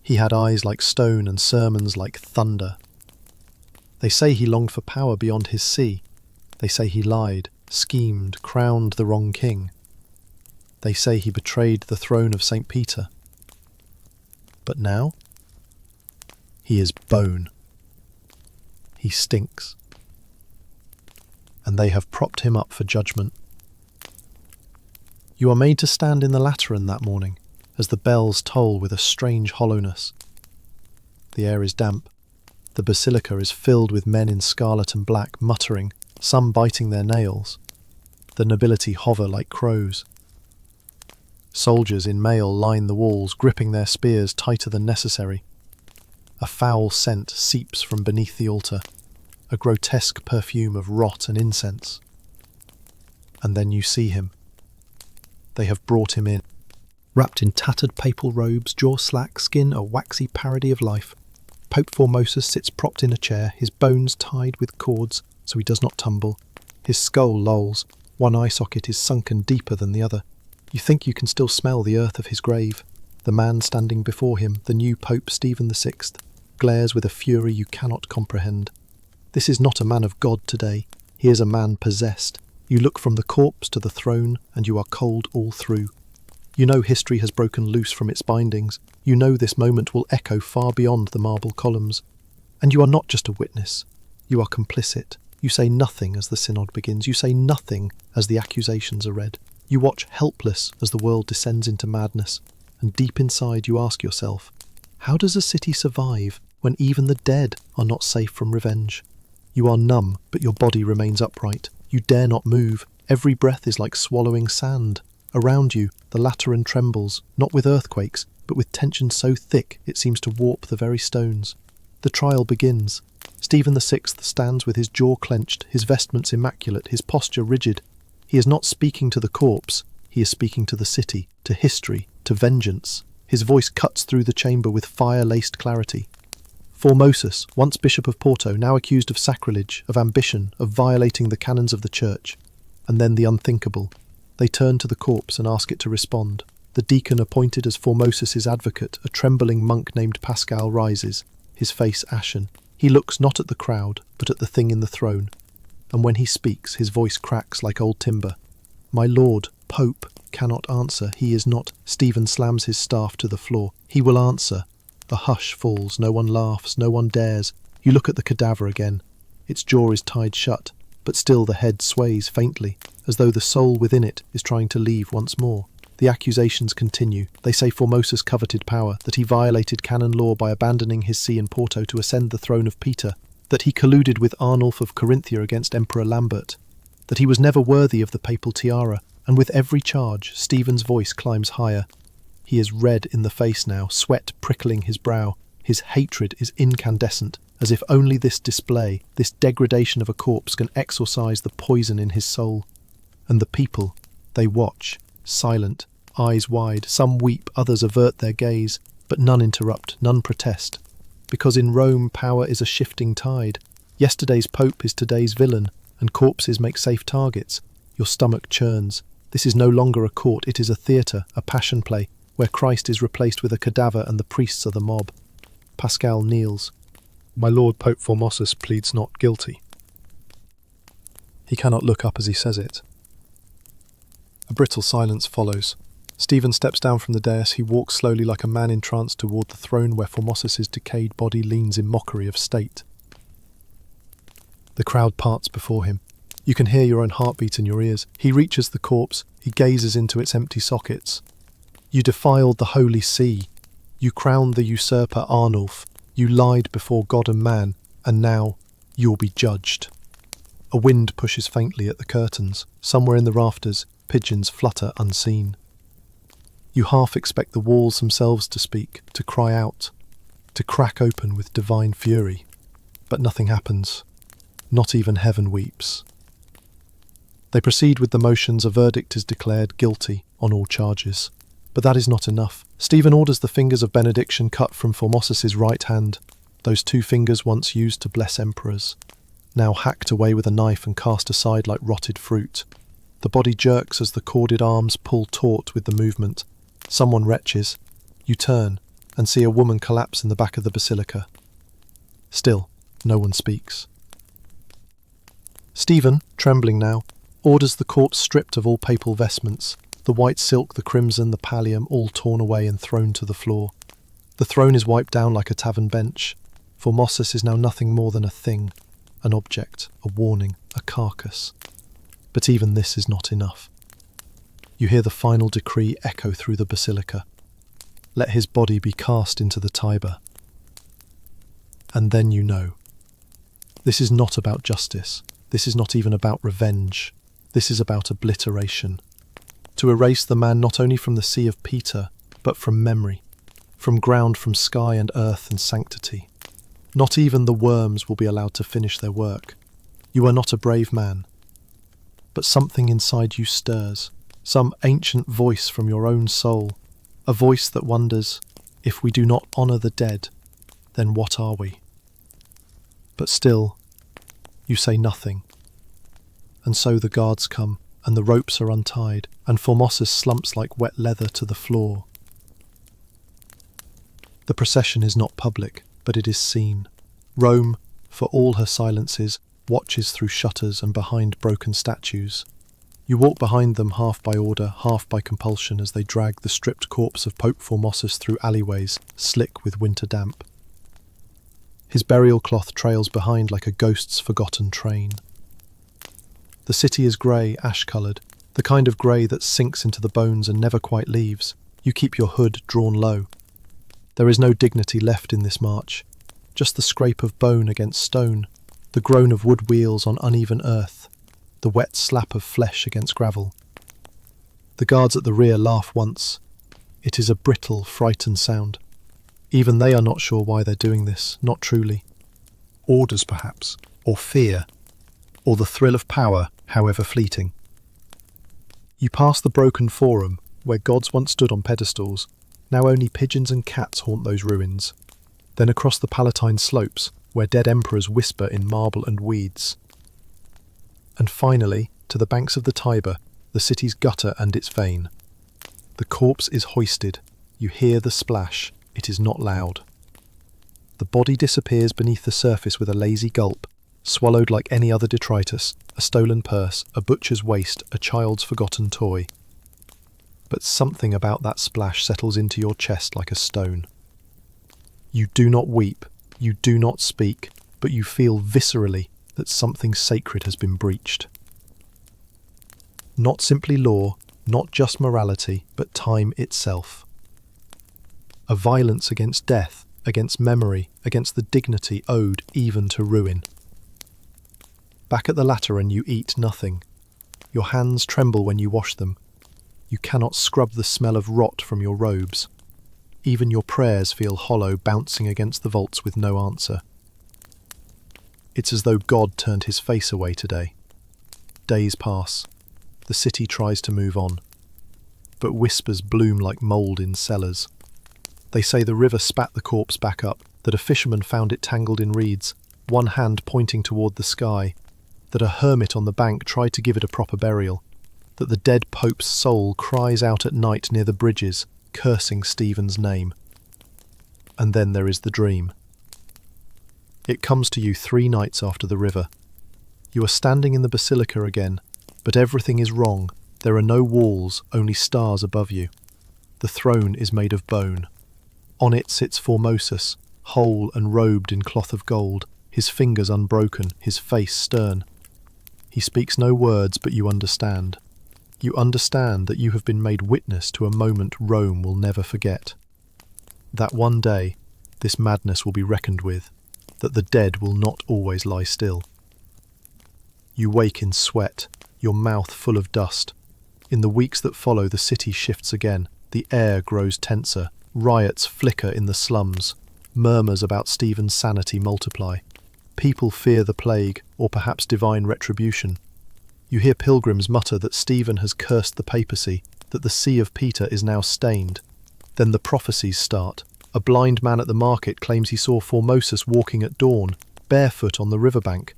He had eyes like stone and sermons like thunder. They say he longed for power beyond his see. They say he lied, schemed, crowned the wrong king. They say he betrayed the throne of St. Peter. But now, he is bone. He stinks. and they have propped him up for judgment. You are made to stand in the Lateran that morning, as the bells toll with a strange hollowness. The air is damp. The basilica is filled with men in scarlet and black, muttering, some biting their nails. The nobility hover like crows. Soldiers in mail line the walls, gripping their spears tighter than necessary. A foul scent seeps from beneath the altar, a grotesque perfume of rot and incense. And then you see him. They have brought him in. Wrapped in tattered papal robes, jaw slack, skin a waxy parody of life, Pope Formosus sits propped in a chair, his bones tied with cords so he does not tumble. His skull lolls, one eye socket is sunken deeper than the other. You think you can still smell the earth of his grave. The man standing before him, the new Pope Stephen VI, glares with a fury you cannot comprehend. This is not a man of God today. He is a man possessed. You look from the corpse to the throne, and you are cold all through. You know history has broken loose from its bindings. You know this moment will echo far beyond the marble columns. And you are not just a witness. You are complicit. You say nothing as the Synod begins. You say nothing as the accusations are read. You watch helpless as the world descends into madness. And deep inside you ask yourself, how does a city survive when even the dead are not safe from revenge? You are numb, but your body remains upright. You dare not move. Every breath is like swallowing sand. Around you, the Lateran trembles, not with earthquakes, but with tension so thick it seems to warp the very stones. The trial begins. Stephen VI stands with his jaw clenched, his vestments immaculate, his posture rigid. He is not speaking to the corpse, he is speaking to the city, to history, to vengeance. His voice cuts through the chamber with fire-laced clarity. Formosus, once Bishop of Porto, now accused of sacrilege, of ambition, of violating the canons of the Church. And then the unthinkable. They turn to the corpse and ask it to respond. The deacon appointed as Formosus's advocate, a trembling monk named Pascal, rises, his face ashen. He looks not at the crowd, but at the thing in the throne. And when he speaks, his voice cracks like old timber. My lord, Pope, cannot answer. He is not. Stephen slams his staff to the floor. He will answer. A hush falls. No one laughs. No one dares. You look at the cadaver again. Its jaw is tied shut, but still the head sways faintly, as though the soul within it is trying to leave once more. The accusations continue. They say Formosus coveted power, that he violated canon law by abandoning his see in Porto to ascend the throne of Peter, that he colluded with Arnulf of Carinthia against Emperor Lambert, that he was never worthy of the papal tiara, and with every charge, Stephen's voice climbs higher. He is red in the face now, sweat prickling his brow. His hatred is incandescent, as if only this display, this degradation of a corpse can exorcise the poison in his soul. And the people, they watch, silent, eyes wide. Some weep, others avert their gaze, but none interrupt, none protest. Because in Rome power is a shifting tide. Yesterday's pope is today's villain, and corpses make safe targets. Your stomach churns. This is no longer a court, it is a theatre, a passion play, where Christ is replaced with a cadaver and the priests are the mob. Pascal kneels. My lord Pope Formosus pleads not guilty. He cannot look up as he says it. A brittle silence follows. Stephen steps down from the dais. He walks slowly like a man entranced toward the throne where Formosus's decayed body leans in mockery of state. The crowd parts before him. You can hear your own heartbeat in your ears. He reaches the corpse. He gazes into its empty sockets. You defiled the holy see. You crowned the usurper Arnulf. You lied before God and man, and now you'll be judged. A wind pushes faintly at the curtains. Somewhere in the rafters, pigeons flutter unseen. You half expect the walls themselves to speak, to cry out, to crack open with divine fury. But nothing happens. Not even heaven weeps. They proceed with the motions. A verdict is declared guilty on all charges. But that is not enough. Stephen orders the fingers of benediction cut from Formosus's right hand, those two fingers once used to bless emperors, now hacked away with a knife and cast aside like rotted fruit. The body jerks as the corded arms pull taut with the movement. Someone retches. You turn and see a woman collapse in the back of the basilica. Still, no one speaks. Stephen, trembling now, orders the corpse stripped of all papal vestments, the white silk, the crimson, the pallium, all torn away and thrown to the floor. The throne is wiped down like a tavern bench. Formosus is now nothing more than a thing, an object, a warning, a carcass. But even this is not enough. You hear the final decree echo through the basilica. Let his body be cast into the Tiber. And then you know. This is not about justice. This is not even about revenge. This is about obliteration. To erase the man not only from the sea of Peter, but from memory, from ground, from sky and earth and sanctity. Not even the worms will be allowed to finish their work. You are not a brave man. But something inside you stirs, some ancient voice from your own soul, a voice that wonders, if we do not honour the dead, then what are we? But still, you say nothing. And so the guards come, and the ropes are untied, and Formosus slumps like wet leather to the floor. The procession is not public, but it is seen. Rome, for all her silences, watches through shutters and behind broken statues. You walk behind them half by order, half by compulsion, as they drag the stripped corpse of Pope Formosus through alleyways, slick with winter damp. His burial cloth trails behind like a ghost's forgotten train. The city is grey, ash-coloured, the kind of grey that sinks into the bones and never quite leaves. You keep your hood drawn low. There is no dignity left in this march, just the scrape of bone against stone, the groan of wood wheels on uneven earth, the wet slap of flesh against gravel. The guards at the rear laugh once. It is a brittle, frightened sound. Even they are not sure why they're doing this, not truly. Orders, perhaps, or fear, or the thrill of power, however fleeting. You pass the broken forum, where gods once stood on pedestals. Now only pigeons and cats haunt those ruins. Then across the Palatine slopes, where dead emperors whisper in marble and weeds. And finally, to the banks of the Tiber, the city's gutter and its vein. The corpse is hoisted. You hear the splash. It is not loud. The body disappears beneath the surface with a lazy gulp, swallowed like any other detritus, a stolen purse, a butcher's waste, a child's forgotten toy. But something about that splash settles into your chest like a stone. You do not weep, you do not speak, but you feel viscerally that something sacred has been breached. Not simply law, not just morality, but time itself. A violence against death, against memory, against the dignity owed even to ruin. Back at the Lateran you eat nothing. Your hands tremble when you wash them. You cannot scrub the smell of rot from your robes. Even your prayers feel hollow, bouncing against the vaults with no answer. It's as though God turned his face away today. Days pass. The city tries to move on. But whispers bloom like mould in cellars. They say the river spat the corpse back up, that a fisherman found it tangled in reeds, one hand pointing toward the sky, that a hermit on the bank tried to give it a proper burial, that the dead Pope's soul cries out at night near the bridges, cursing Stephen's name. And then there is the dream. It comes to you 3 nights after the river. You are standing in the basilica again, but everything is wrong. There are no walls, only stars above you. The throne is made of bone. On it sits Formosus, whole and robed in cloth of gold, his fingers unbroken, his face stern. He speaks no words, but you understand. You understand that you have been made witness to a moment Rome will never forget. That one day, this madness will be reckoned with, that the dead will not always lie still. You wake in sweat, your mouth full of dust. In the weeks that follow, the city shifts again. The air grows tenser. Riots flicker in the slums. Murmurs about Stephen's sanity multiply. People fear the plague, or perhaps divine retribution. You hear pilgrims mutter that Stephen has cursed the papacy, that the see of Peter is now stained. Then the prophecies start. A blind man at the market claims he saw Formosus walking at dawn, barefoot on the riverbank.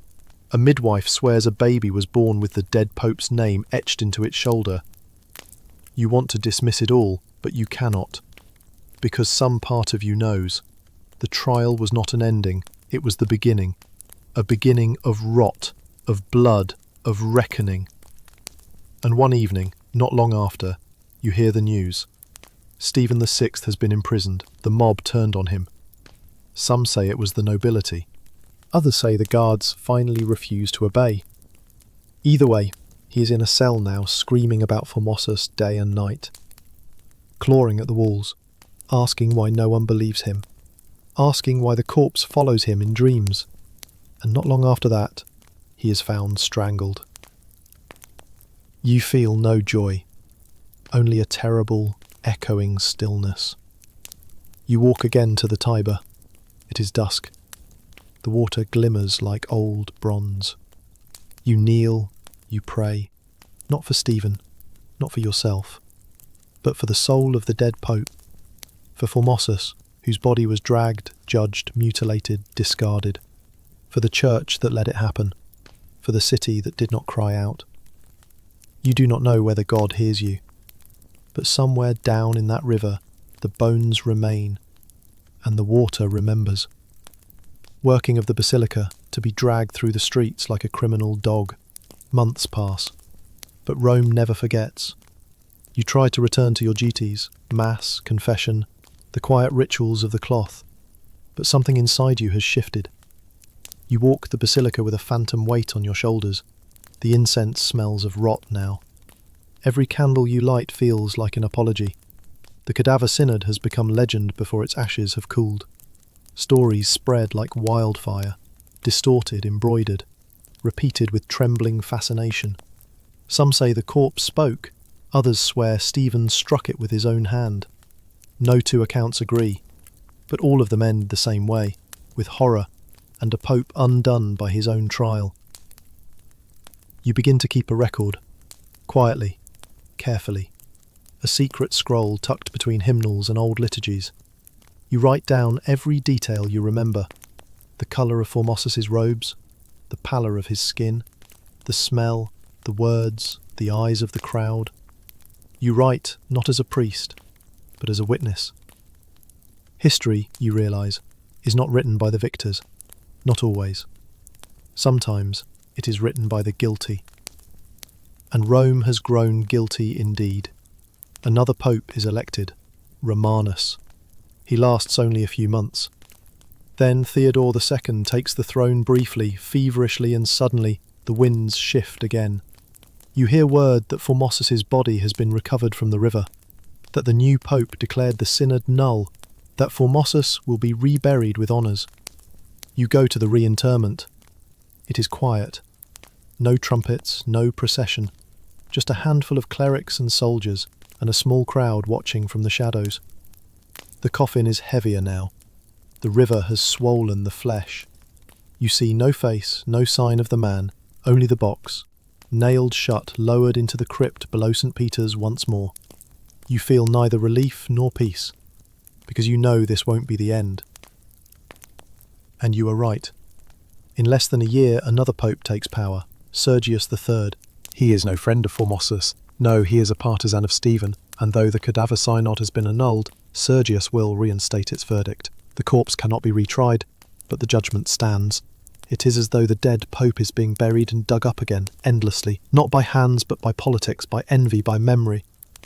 A midwife swears a baby was born with the dead Pope's name etched into its shoulder. You want to dismiss it all, but you cannot. Because some part of you knows. The trial was not an ending, it was the beginning. A beginning of rot, of blood, of reckoning. And one evening, not long after, you hear the news. Stephen VI has been imprisoned, the mob turned on him. Some say it was the nobility. Others say the guards finally refused to obey. Either way, he is in a cell now, screaming about Formosus day and night, clawing at the walls, asking why no one believes him, asking why the corpse follows him in dreams, and not long after that, he is found strangled. You feel no joy, only a terrible, echoing stillness. You walk again to the Tiber. It is dusk. The water glimmers like old bronze. You kneel, you pray, not for Stephen, not for yourself, but for the soul of the dead Pope, for Formosus, whose body was dragged, judged, mutilated, discarded, for the church that let it happen, for the city that did not cry out. You do not know whether God hears you, but somewhere down in that river the bones remain, and the water remembers. Working of the basilica, to be dragged through the streets like a criminal dog. Months pass, but Rome never forgets. You try to return to your duties, mass, confession, the quiet rituals of the cloth, but something inside you has shifted. You walk the basilica with a phantom weight on your shoulders. The incense smells of rot now. Every candle you light feels like an apology. The Cadaver Synod has become legend before its ashes have cooled. Stories spread like wildfire, distorted, embroidered, repeated with trembling fascination. Some say the corpse spoke, others swear Stephen struck it with his own hand. No two accounts agree, but all of them end the same way, with horror and a pope undone by his own trial. You begin to keep a record, quietly, carefully, a secret scroll tucked between hymnals and old liturgies. You write down every detail you remember, the colour of Formosus's robes, the pallor of his skin, the smell, the words, the eyes of the crowd. You write not as a priest, but as a witness. History, you realise, is not written by the victors, not always. Sometimes it is written by the guilty. And Rome has grown guilty indeed. Another pope is elected, Romanus. He lasts only a few months. Then Theodore II takes the throne briefly, feverishly, and suddenly the winds shift again. You hear word that Formosus's body has been recovered from the river, that the new pope declared the synod null, that Formosus will be reburied with honours. You go to the reinterment. It is quiet. No trumpets, no procession, just a handful of clerics and soldiers, and a small crowd watching from the shadows. The coffin is heavier now. The river has swollen the flesh. You see no face, no sign of the man, only the box, nailed shut, lowered into the crypt below St. Peter's once more. You feel neither relief nor peace, because you know this won't be the end. And you are right. In less than a year, another pope takes power, Sergius III. He is no friend of Formosus. No, he is a partisan of Stephen, and though the Cadaver Synod has been annulled, Sergius will reinstate its verdict. The corpse cannot be retried, but the judgment stands. It is as though the dead pope is being buried and dug up again, endlessly, not by hands but by politics, by envy, by memory.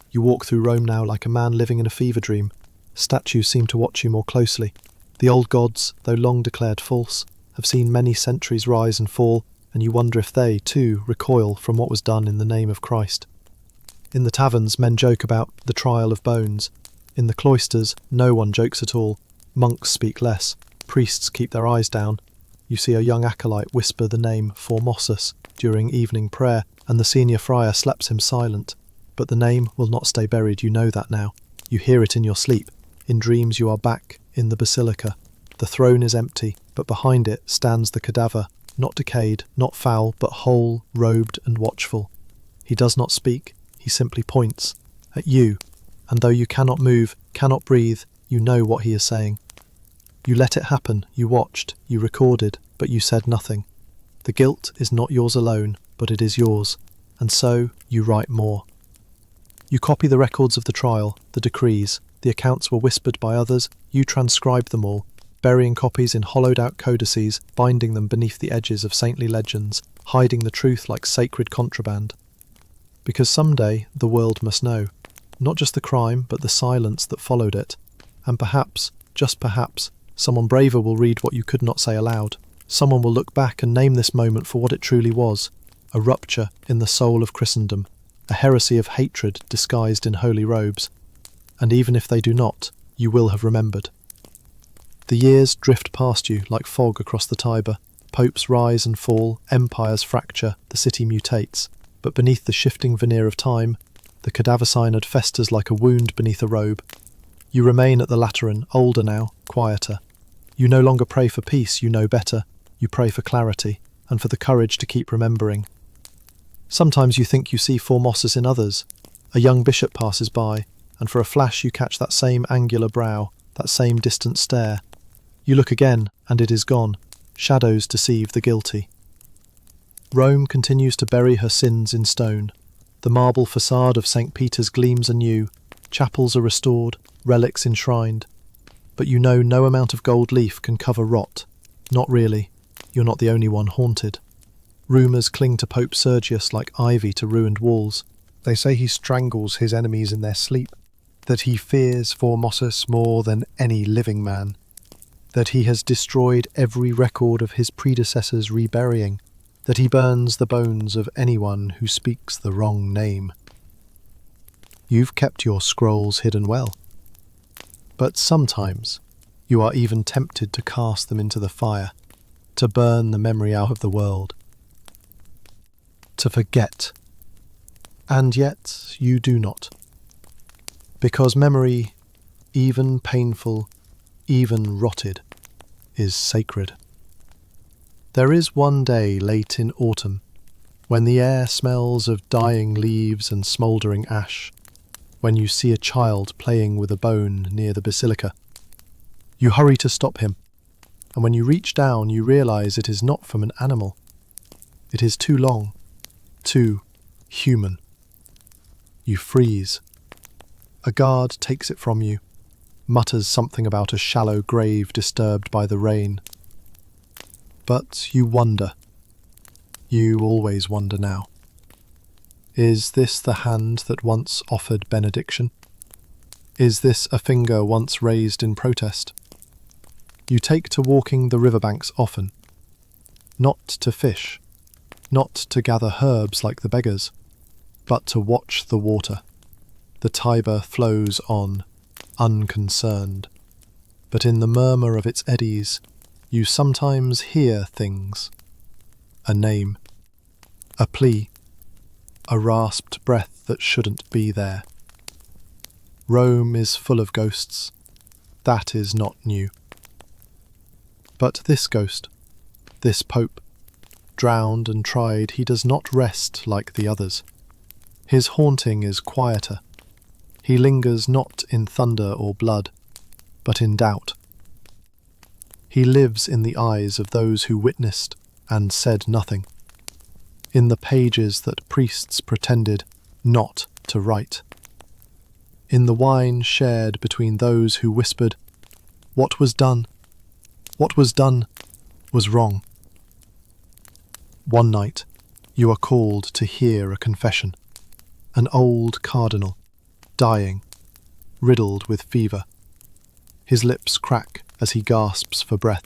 You walk through Rome now like a man living in a fever dream. Statues seem to watch you more closely. The old gods, though long declared false, have seen many centuries rise and fall, and you wonder if they, too, recoil from what was done in the name of Christ. In the taverns, men joke about the trial of bones. In the cloisters, no one jokes at all. Monks speak less. Priests keep their eyes down. You see a young acolyte whisper the name Formosus during evening prayer, and the senior friar slaps him silent. But the name will not stay buried, you know that now. You hear it in your sleep. In dreams you are back in the basilica. The throne is empty, but behind it stands the cadaver, not decayed, not foul, but whole, robed and watchful. He does not speak, he simply points at you, and though you cannot move, cannot breathe, you know what he is saying. You let it happen, you watched, you recorded, but you said nothing. The guilt is not yours alone, but it is yours, and so you write more. You copy the records of the trial, the decrees, the accounts were whispered by others, you transcribe them all, burying copies in hollowed-out codices, binding them beneath the edges of saintly legends, hiding the truth like sacred contraband. Because someday the world must know, not just the crime, but the silence that followed it. And perhaps, just perhaps, someone braver will read what you could not say aloud. Someone will look back and name this moment for what it truly was. a rupture in the soul of Christendom, a heresy of hatred disguised in holy robes. And even if they do not, you will have remembered. The years drift past you like fog across the Tiber. Popes rise and fall, empires fracture, the city mutates. But beneath the shifting veneer of time, the Cadaver Synod festers like a wound beneath a robe. You remain at the Lateran, older now, quieter. You no longer pray for peace, you know better. You pray for clarity, and for the courage to keep remembering. Sometimes you think you see Formosus in others. A young bishop passes by, and for a flash you catch that same angular brow, that same distant stare. You look again, and it is gone. Shadows deceive the guilty. Rome continues to bury her sins in stone. The marble facade of St. Peter's gleams anew. Chapels are restored, relics enshrined. But you know no amount of gold leaf can cover rot. Not really. You're not the only one haunted. Rumours cling to Pope Sergius like ivy to ruined walls. They say he strangles his enemies in their sleep, that he fears Formosus more than any living man, that he has destroyed every record of his predecessors' reburying, that he burns the bones of anyone who speaks the wrong name. You've kept your scrolls hidden well, but sometimes you are even tempted to cast them into the fire, to burn the memory out of the world, to forget. And yet you do not, because memory, even painful, even rotted, is sacred. There is one day late in autumn, when the air smells of dying leaves and smouldering ash, when you see a child playing with a bone near the basilica. You hurry to stop him, and when you reach down you realise it is not from an animal. It is too long, too human. You freeze. A guard takes it from you, mutters something about a shallow grave disturbed by the rain. But you wonder. You always wonder now. Is this the hand that once offered benediction? Is this a finger once raised in protest? You take to walking the riverbanks often, not to fish, not to gather herbs like the beggars, but to watch the water. The Tiber flows on, unconcerned, but in the murmur of its eddies, you sometimes hear things. A name, a plea, a rasped breath that shouldn't be there. Rome is full of ghosts. That is not new. But this ghost, this pope, drowned and tried, he does not rest like the others. His haunting is quieter. He lingers not in thunder or blood, but in doubt. He lives in the eyes of those who witnessed and said nothing, in the pages that priests pretended not to write, in the wine shared between those who whispered, "What was done was wrong." One night, you are called to hear a confession. An old cardinal, dying, riddled with fever. His lips crack as he gasps for breath,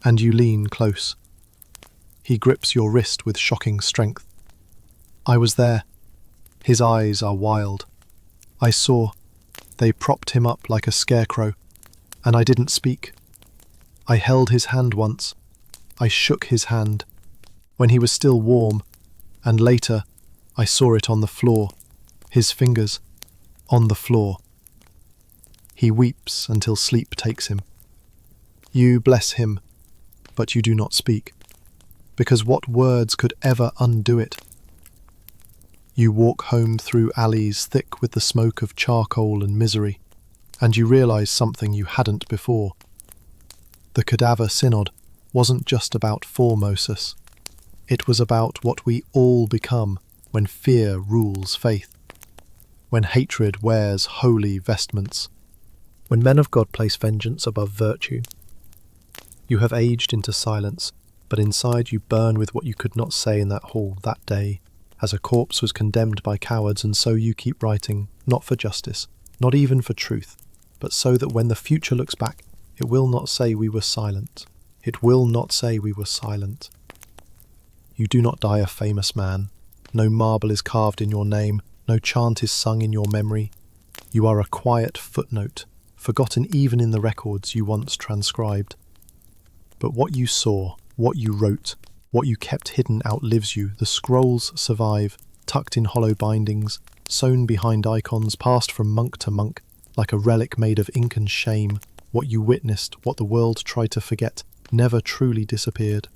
and you lean close. He grips your wrist with shocking strength. I was there. His eyes are wild. I saw. They propped him up like a scarecrow, and I didn't speak. I held his hand once. I shook his hand, when he was still warm, and later I saw it on the floor, his fingers on the floor. He weeps until sleep takes him. You bless him, but you do not speak, because what words could ever undo it? You walk home through alleys thick with the smoke of charcoal and misery, and you realise something you hadn't before. The Cadaver Synod wasn't just about Formosus. It was about what we all become when fear rules faith, when hatred wears holy vestments, when men of God place vengeance above virtue. You have aged into silence, but inside you burn with what you could not say in that hall that day, as a corpse was condemned by cowards, and so you keep writing, not for justice, not even for truth, but so that when the future looks back, it will not say we were silent. It will not say we were silent. You do not die a famous man. No marble is carved in your name, no chant is sung in your memory. You are a quiet footnote, forgotten even in the records you once transcribed. But what you saw, what you wrote, what you kept hidden outlives you. The scrolls survive, tucked in hollow bindings, sewn behind icons, passed from monk to monk, like a relic made of ink and shame. What you witnessed, what the world tried to forget, never truly disappeared.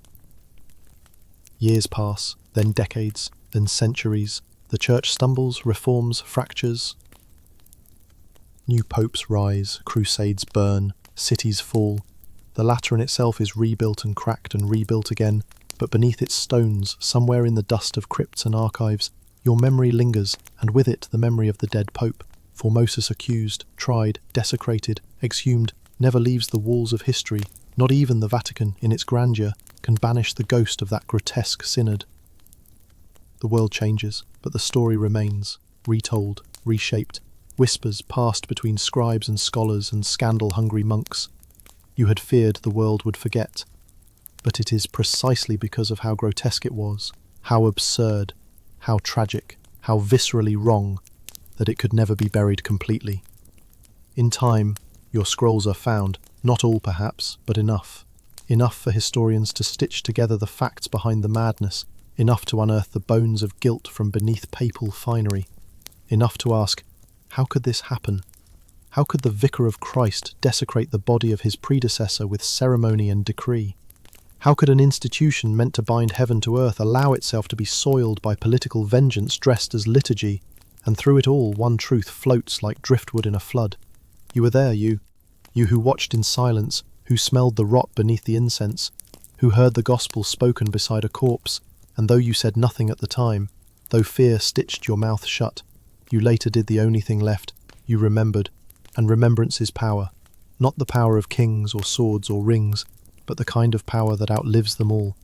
Years pass, then decades, then centuries. The church stumbles, reforms, fractures. New popes rise, crusades burn, cities fall. The Lateran itself is rebuilt and cracked and rebuilt again, but beneath its stones, somewhere in the dust of crypts and archives, your memory lingers, and with it the memory of the dead pope. Formosus accused, tried, desecrated, exhumed, never leaves the walls of history. Not even the Vatican, in its grandeur, can banish the ghost of that grotesque synod. The world changes, but the story remains, retold, reshaped. Whispers passed between scribes and scholars and scandal-hungry monks. You had feared the world would forget, but it is precisely because of how grotesque it was, how absurd, how tragic, how viscerally wrong, that it could never be buried completely. In time, your scrolls are found, not all perhaps, but enough. Enough for historians to stitch together the facts behind the madness, enough to unearth the bones of guilt from beneath papal finery, enough to ask, how could this happen? How could the Vicar of Christ desecrate the body of his predecessor with ceremony and decree? How could an institution meant to bind heaven to earth allow itself to be soiled by political vengeance dressed as liturgy? And through it all, one truth floats like driftwood in a flood. You were there, you who watched in silence, who smelled the rot beneath the incense, who heard the gospel spoken beside a corpse, and though you said nothing at the time, though fear stitched your mouth shut, you later did the only thing left. You remembered, and remembrance is power, not the power of kings or swords or rings, but the kind of power that outlives them all.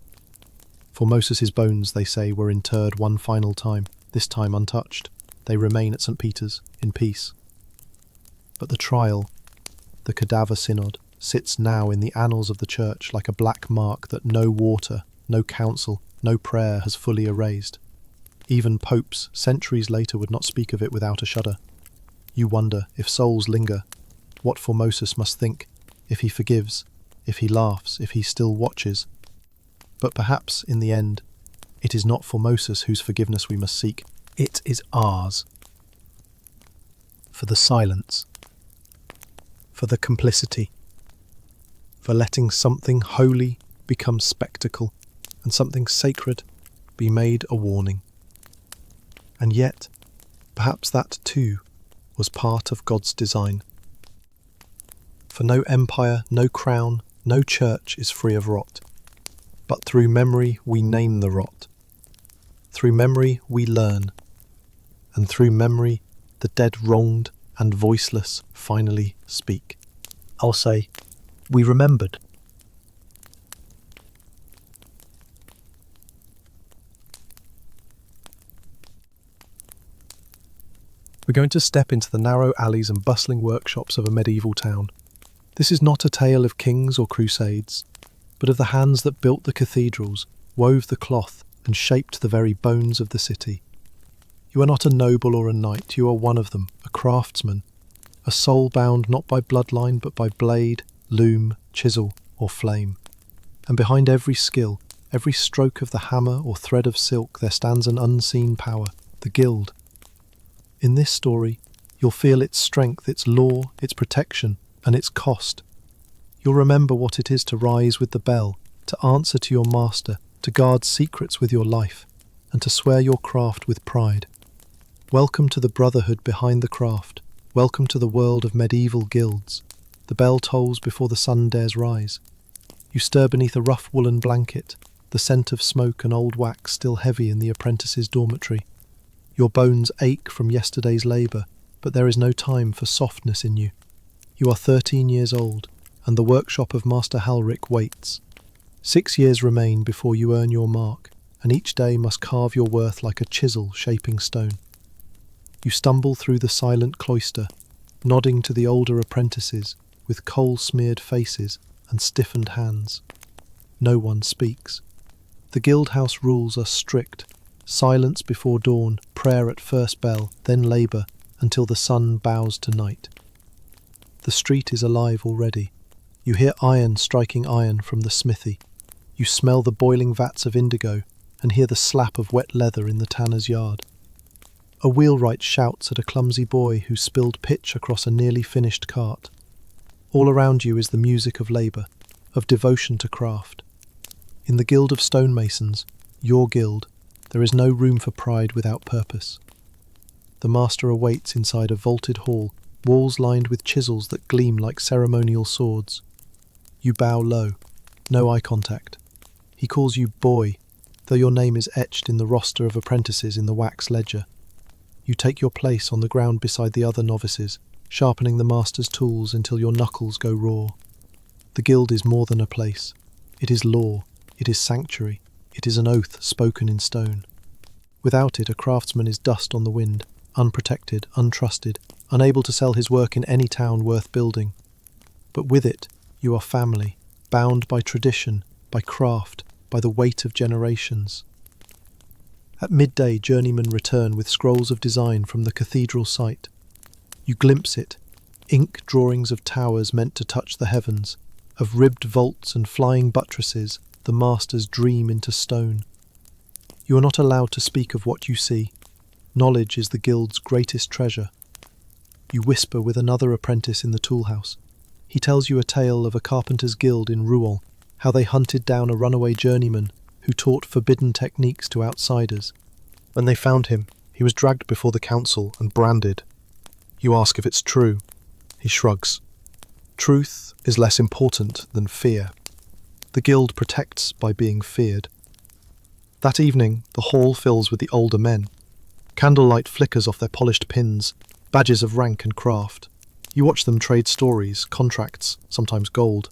Formosus's bones, they say, were interred one final time, this time untouched. They remain at St. Peter's, in peace. But the trial, the Cadaver Synod, sits now in the annals of the Church like a black mark that no water, no council, no prayer has fully erased. Even popes, centuries later, would not speak of it without a shudder. You wonder, if souls linger, what Formosus must think, if he forgives, if he laughs, if he still watches. But perhaps, in the end, it is not Formosus whose forgiveness we must seek. It is ours. For the silence, for the complicity, for letting something holy become spectacle and something sacred be made a warning. And yet, perhaps that too was part of God's design. For no empire, no crown, no church is free of rot. But through memory we name the rot. Through memory we learn. And through memory the dead wronged and voiceless finally speak. I'll say, we remembered. We're going to step into the narrow alleys and bustling workshops of a medieval town. This is not a tale of kings or crusades, but of the hands that built the cathedrals, wove the cloth, and shaped the very bones of the city. You are not a noble or a knight, you are one of them, a craftsman, a soul bound not by bloodline but by blade, loom, chisel, or flame. And behind every skill, every stroke of the hammer or thread of silk, there stands an unseen power, the guild. In this story, you'll feel its strength, its law, its protection, and its cost. You'll remember what it is to rise with the bell, to answer to your master, to guard secrets with your life, and to swear your craft with pride. Welcome to the brotherhood behind the craft. Welcome to the world of medieval guilds. The bell tolls before the sun dares rise. You stir beneath a rough woolen blanket, the scent of smoke and old wax still heavy in the apprentice's dormitory. Your bones ache from yesterday's labour, but there is no time for softness in you. You are 13 years old, and the workshop of Master Halric waits. 6 years remain before you earn your mark, and each day must carve your worth like a chisel shaping stone. You stumble through the silent cloister, nodding to the older apprentices with coal-smeared faces and stiffened hands. No one speaks. The guild house rules are strict. Silence before dawn, prayer at first bell, then labour, until the sun bows to night. The street is alive already. You hear iron striking iron from the smithy. You smell the boiling vats of indigo and hear the slap of wet leather in the tanner's yard. A wheelwright shouts at a clumsy boy who spilled pitch across a nearly finished cart. All around you is the music of labour, of devotion to craft. In the guild of stonemasons, your guild, there is no room for pride without purpose. The master awaits inside a vaulted hall, walls lined with chisels that gleam like ceremonial swords. You bow low, no eye contact. He calls you boy, though your name is etched in the roster of apprentices in the wax ledger. You take your place on the ground beside the other novices, sharpening the master's tools until your knuckles go raw. The guild is more than a place. It is law, it is sanctuary, it is an oath spoken in stone. Without it, a craftsman is dust on the wind, unprotected, untrusted, unable to sell his work in any town worth building. But with it, you are family, bound by tradition, by craft, by the weight of generations. At midday, journeymen return with scrolls of design from the cathedral site. You glimpse it, ink drawings of towers meant to touch the heavens, of ribbed vaults and flying buttresses, the masters dream into stone. You are not allowed to speak of what you see. Knowledge is the guild's greatest treasure. You whisper with another apprentice in the toolhouse. He tells you a tale of a carpenter's guild in Rouen, how they hunted down a runaway journeyman who taught forbidden techniques to outsiders. When they found him, he was dragged before the council and branded. You ask if it's true. He shrugs. Truth is less important than fear. The guild protects by being feared. That evening, the hall fills with the older men. Candlelight flickers off their polished pins, badges of rank and craft. You watch them trade stories, contracts, sometimes gold.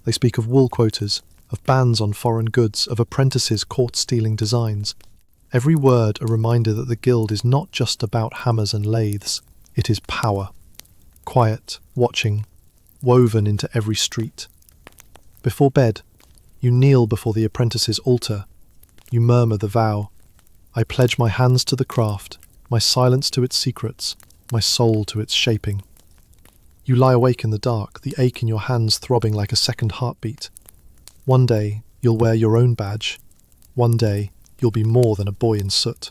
They speak of wool quotas, of bans on foreign goods, of apprentices caught stealing designs. Every word a reminder that the guild is not just about hammers and lathes, it is power. Quiet, watching, woven into every street. Before bed, you kneel before the apprentice's altar. You murmur the vow. I pledge my hands to the craft, my silence to its secrets, my soul to its shaping. You lie awake in the dark, the ache in your hands throbbing like a second heartbeat. One day, you'll wear your own badge. One day, you'll be more than a boy in soot.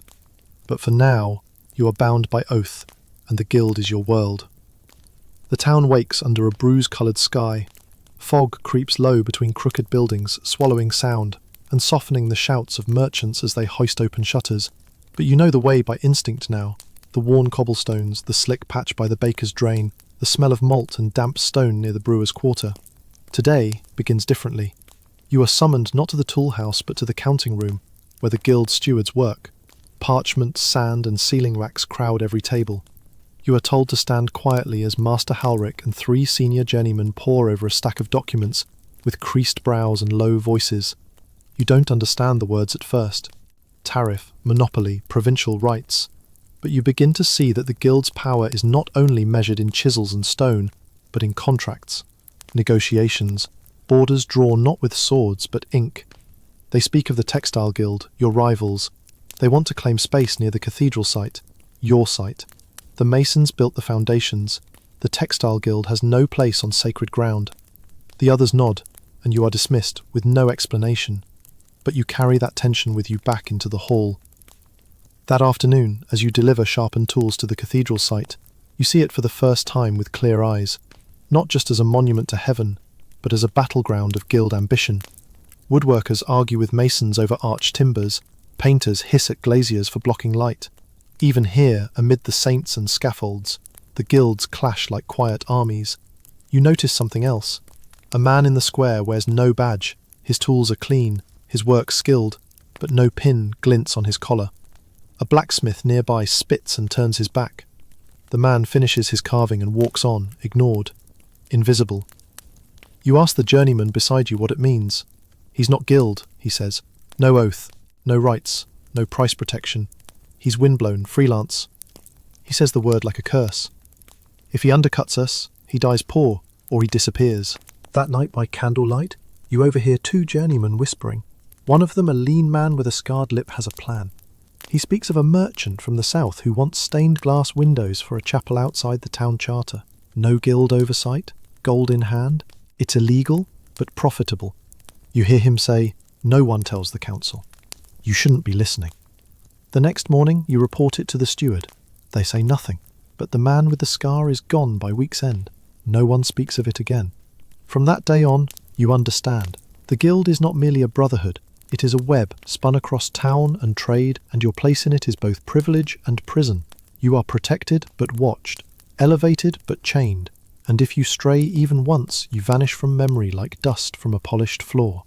But for now, you are bound by oath, and the guild is your world. The town wakes under a bruise-coloured sky. Fog creeps low between crooked buildings, swallowing sound, and softening the shouts of merchants as they hoist open shutters. But you know the way by instinct now. The worn cobblestones, the slick patch by the baker's drain, the smell of malt and damp stone near the brewer's quarter. Today begins differently. You are summoned not to the tool house but to the counting room, where the guild stewards work. Parchment, sand and sealing racks crowd every table. You are told to stand quietly as Master Halric and 3 senior journeymen pore over a stack of documents with creased brows and low voices. You don't understand the words at first. Tariff, monopoly, provincial rights. But you begin to see that the guild's power is not only measured in chisels and stone, but in contracts, negotiations, borders drawn not with swords but ink. They speak of the textile guild, your rivals. They want to claim space near the cathedral site, your site. The masons built the foundations. The textile guild has no place on sacred ground. The others nod, and you are dismissed with no explanation. But you carry that tension with you back into the hall. That afternoon, as you deliver sharpened tools to the cathedral site, you see it for the first time with clear eyes, not just as a monument to heaven, but as a battleground of guild ambition. Woodworkers argue with masons over arched timbers, painters hiss at glaziers for blocking light. Even here, amid the saints and scaffolds, the guilds clash like quiet armies. You notice something else. A man in the square wears no badge, his tools are clean, his work skilled, but no pin glints on his collar. A blacksmith nearby spits and turns his back. The man finishes his carving and walks on, ignored, invisible. You ask the journeyman beside you what it means. He's not guild, he says. No oath, no rights, no price protection. He's windblown, freelance. He says the word like a curse. If he undercuts us, he dies poor, or he disappears. That night by candlelight, you overhear 2 journeymen whispering. One of them, a lean man with a scarred lip, has a plan. He speaks of a merchant from the south who wants stained glass windows for a chapel outside the town charter. No guild oversight, gold in hand. It's illegal, but profitable. You hear him say, "No one tells the council. You shouldn't be listening." The next morning, you report it to the steward. They say nothing, but the man with the scar is gone by week's end. No one speaks of it again. From that day on, you understand. The guild is not merely a brotherhood. It is a web spun across town and trade, and your place in it is both privilege and prison. You are protected but watched, elevated but chained, and if you stray even once, you vanish from memory like dust from a polished floor.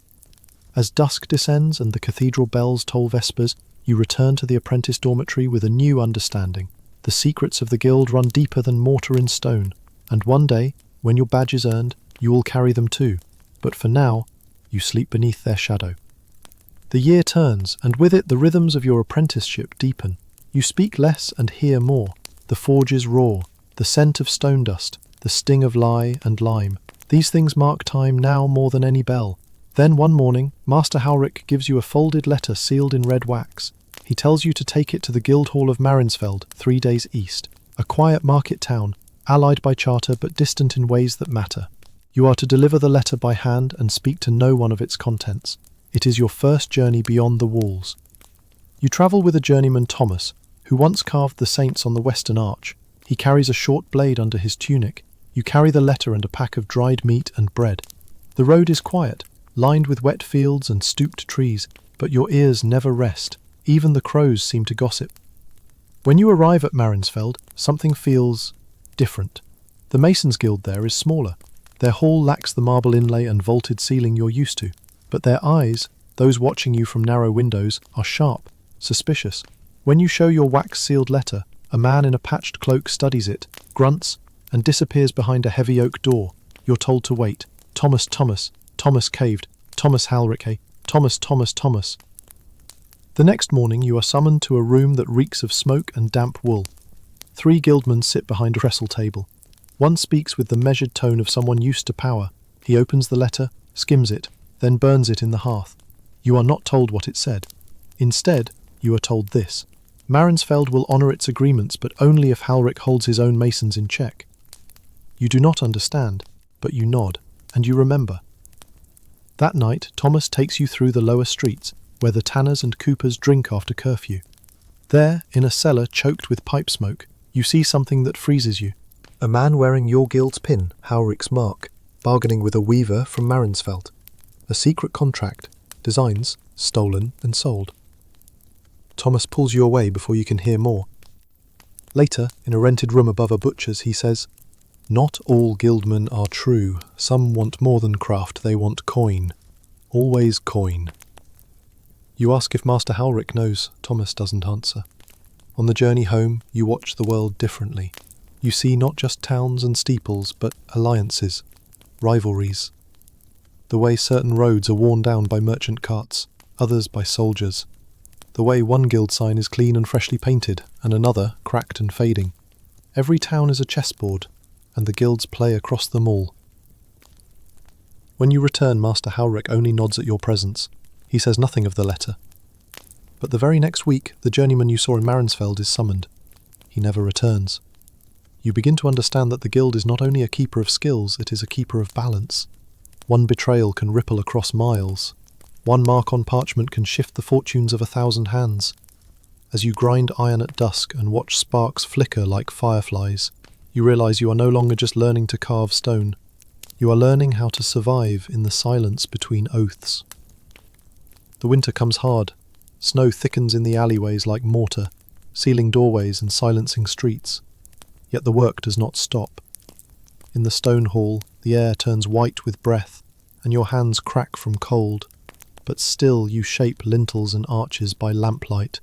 As dusk descends and the cathedral bells toll vespers, you return to the apprentice dormitory with a new understanding. The secrets of the guild run deeper than mortar and stone, and one day, when your badge is earned, you will carry them too. But for now, you sleep beneath their shadow. The year turns, and with it the rhythms of your apprenticeship deepen. You speak less and hear more. The forges roar, the scent of stone dust, the sting of lye and lime. These things mark time now more than any bell. Then one morning, Master Halric gives you a folded letter sealed in red wax. He tells you to take it to the Guild Hall of Marinsfeld, 3 days east, a quiet market town, allied by charter but distant in ways that matter. You are to deliver the letter by hand and speak to no one of its contents. It is your first journey beyond the walls. You travel with a journeyman, Thomas, who once carved the saints on the western arch. He carries a short blade under his tunic. You carry the letter and a pack of dried meat and bread. The road is quiet, lined with wet fields and stooped trees, but your ears never rest. Even the crows seem to gossip. When you arrive at Marinsfeld, something feels different. The Masons' Guild there is smaller. Their hall lacks the marble inlay and vaulted ceiling you're used to. But their eyes, those watching you from narrow windows, are sharp, suspicious. When you show your wax-sealed letter, a man in a patched cloak studies it, grunts, and disappears behind a heavy oak door. You're told to wait. Thomas caved. Thomas Halric, Thomas. The next morning you are summoned to a room that reeks of smoke and damp wool. 3 guildmen sit behind a trestle table. One speaks with the measured tone of someone used to power. He opens the letter, skims it, then burns it in the hearth. You are not told what it said. Instead, you are told this: Marinsfeld will honour its agreements, but only if Halric holds his own masons in check. You do not understand, but you nod, and you remember. That night, Thomas takes you through the lower streets, where the tanners and coopers drink after curfew. There, in a cellar choked with pipe smoke, you see something that freezes you. A man wearing your guild's pin, Halric's mark, bargaining with a weaver from Marinsfeld. A secret contract, designs stolen and sold. Thomas pulls you away before you can hear more. Later, in a rented room above a butcher's, he says, "Not all guildmen are true. Some want more than craft, they want coin. Always coin." You ask if Master Halric knows. Thomas doesn't answer. On the journey home, you watch the world differently. You see not just towns and steeples, but alliances, rivalries. The way certain roads are worn down by merchant carts, others by soldiers. The way one guild sign is clean and freshly painted, and another cracked and fading. Every town is a chessboard, and the guilds play across them all. When you return, Master Halric only nods at your presence. He says nothing of the letter. But the very next week, the journeyman you saw in Marinsfeld is summoned. He never returns. You begin to understand that the guild is not only a keeper of skills, it is a keeper of balance. One betrayal can ripple across miles. One mark on parchment can shift the fortunes of 1,000 hands. As you grind iron at dusk and watch sparks flicker like fireflies, you realize you are no longer just learning to carve stone. You are learning how to survive in the silence between oaths. The winter comes hard. Snow thickens in the alleyways like mortar, sealing doorways and silencing streets. Yet the work does not stop. In the stone hall, the air turns white with breath, and your hands crack from cold. But still you shape lintels and arches by lamplight.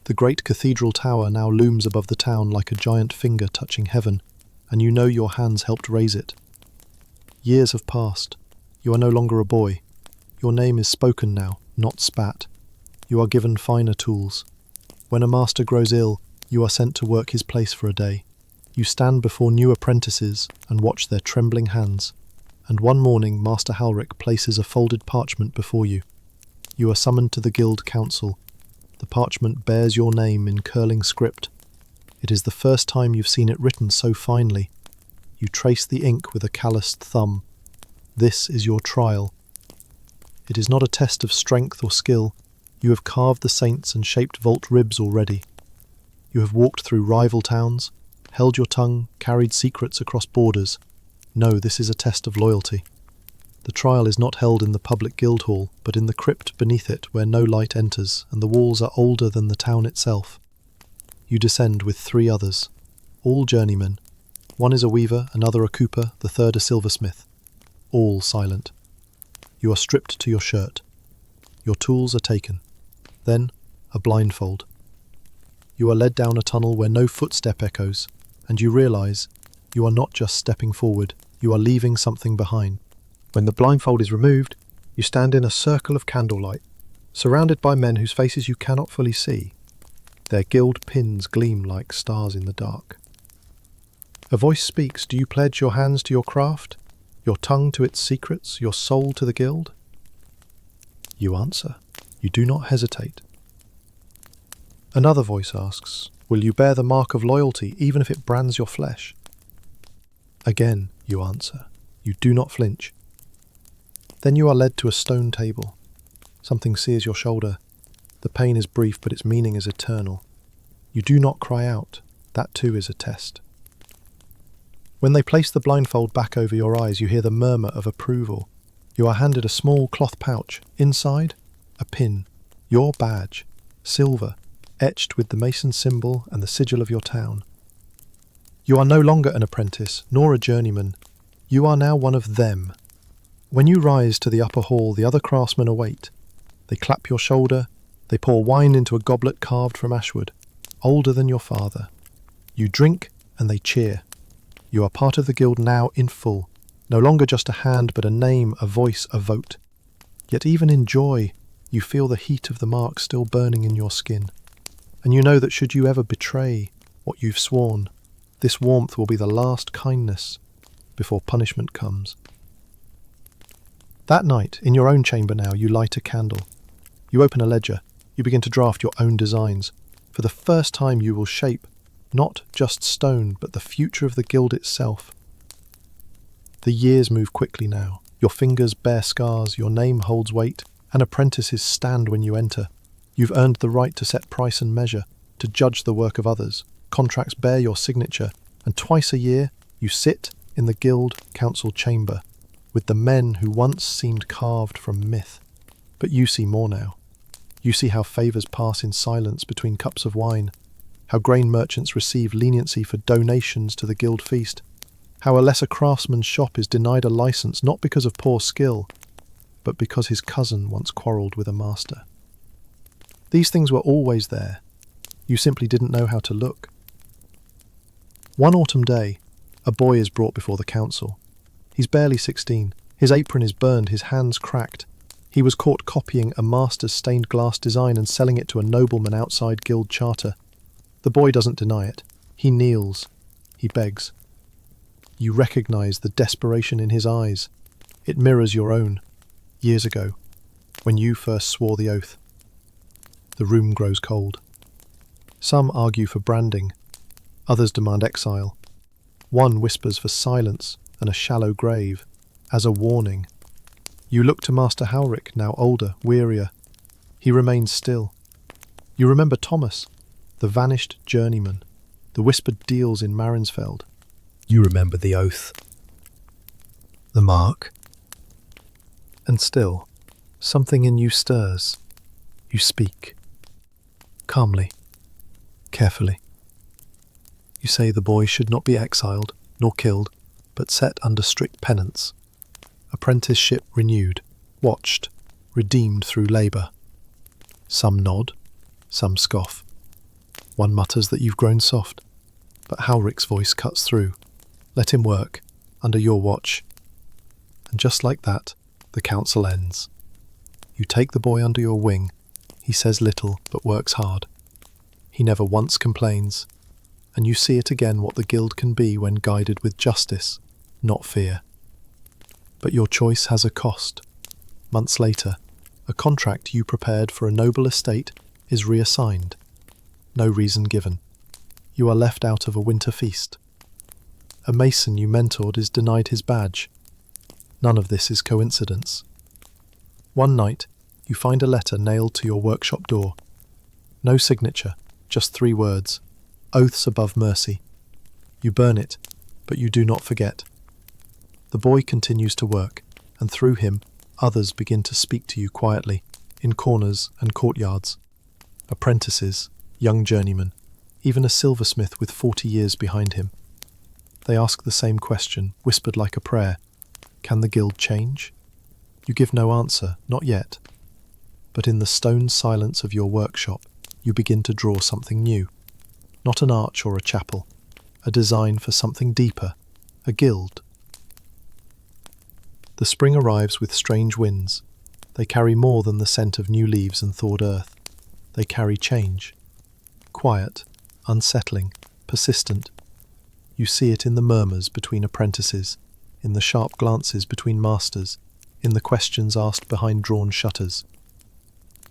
The great cathedral tower now looms above the town like a giant finger touching heaven, and you know your hands helped raise it. Years have passed. You are no longer a boy. Your name is spoken now, not spat. You are given finer tools. When a master grows ill, you are sent to work his place for a day. You stand before new apprentices and watch their trembling hands. And one morning Master Halric places a folded parchment before you. You are summoned to the Guild Council. The parchment bears your name in curling script. It is the first time you've seen it written so finely. You trace the ink with a calloused thumb. This is your trial. It is not a test of strength or skill. You have carved the saints and shaped vault ribs already. You have walked through rival towns, held your tongue, carried secrets across borders. No, this is a test of loyalty. The trial is not held in the public guild hall, but in the crypt beneath it where no light enters, and the walls are older than the town itself. You descend with 3 others, all journeymen. One is a weaver, another a cooper, the third a silversmith. All silent. You are stripped to your shirt. Your tools are taken. Then, a blindfold. You are led down a tunnel where no footstep echoes, and you realise you are not just stepping forward, you are leaving something behind. When the blindfold is removed, you stand in a circle of candlelight, surrounded by men whose faces you cannot fully see. Their guild pins gleam like stars in the dark. A voice speaks. Do you pledge your hands to your craft, your tongue to its secrets, your soul to the guild? You answer. You do not hesitate. Another voice asks, will you bear the mark of loyalty even if it brands your flesh? Again, you answer. You do not flinch. Then you are led to a stone table. Something sears your shoulder. The pain is brief, but its meaning is eternal. You do not cry out. That too is a test. When they place the blindfold back over your eyes, you hear the murmur of approval. You are handed a small cloth pouch. Inside, a pin. Your badge. Silver, etched with the mason symbol and the sigil of your town. You are no longer an apprentice, nor a journeyman. You are now one of them. When you rise to the upper hall, the other craftsmen await. They clap your shoulder. They pour wine into a goblet carved from ashwood, older than your father. You drink, and they cheer. You are part of the guild now in full, no longer just a hand, but a name, a voice, a vote. Yet even in joy, you feel the heat of the mark still burning in your skin. And you know that should you ever betray what you've sworn, this warmth will be the last kindness before punishment comes. That night, in your own chamber now, you light a candle. You open a ledger. You begin to draft your own designs. For the first time you will shape, not just stone, but the future of the guild itself. The years move quickly now. Your fingers bear scars, your name holds weight, and apprentices stand when you enter. You've earned the right to set price and measure, to judge the work of others. Contracts bear your signature, and twice a year you sit in the guild council chamber with the men who once seemed carved from myth. But you see more now. You see how favours pass in silence between cups of wine, how grain merchants receive leniency for donations to the guild feast, how a lesser craftsman's shop is denied a licence not because of poor skill, but because his cousin once quarrelled with a master. These things were always there. You simply didn't know how to look. One autumn day, a boy is brought before the council. He's barely 16. His apron is burned, his hands cracked. He was caught copying a master's stained glass design and selling it to a nobleman outside guild charter. The boy doesn't deny it. He kneels. He begs. You recognise the desperation in his eyes. It mirrors your own, years ago, when you first swore the oath. The room grows cold. Some argue for branding. Others demand exile. One whispers for silence and a shallow grave, as a warning. You look to Master Howrick, now older, wearier. He remains still. You remember Thomas, the vanished journeyman, the whispered deals in Marinsfeld. You remember the oath, the mark. And still, something in you stirs. You speak. Calmly, carefully. You say the boy should not be exiled, nor killed, but set under strict penance. Apprenticeship renewed, watched, redeemed through labour. Some nod, some scoff. One mutters that you've grown soft, but Howrick's voice cuts through. Let him work, under your watch. And just like that, the council ends. You take the boy under your wing. He says little, but works hard. He never once complains, and you see it again what the guild can be when guided with justice, not fear. But your choice has a cost. Months later, A contract you prepared for a noble estate is reassigned. No reason given. You are left out of a winter feast. A mason you mentored is denied his badge. None of this is coincidence. One night, you find a letter nailed to your workshop door. No signature, just 3 words. Oaths above mercy. You burn it, but you do not forget. The boy continues to work, and through him, others begin to speak to you quietly, in corners and courtyards. Apprentices, young journeymen, even a silversmith with 40 years behind him. They ask the same question, whispered like a prayer. Can the guild change? You give no answer, not yet. But in the stone silence of your workshop, you begin to draw something new. Not an arch or a chapel, a design for something deeper, a guild. The spring arrives with strange winds. They carry more than the scent of new leaves and thawed earth. They carry change. Quiet, unsettling, persistent. You see it in the murmurs between apprentices, in the sharp glances between masters, in the questions asked behind drawn shutters.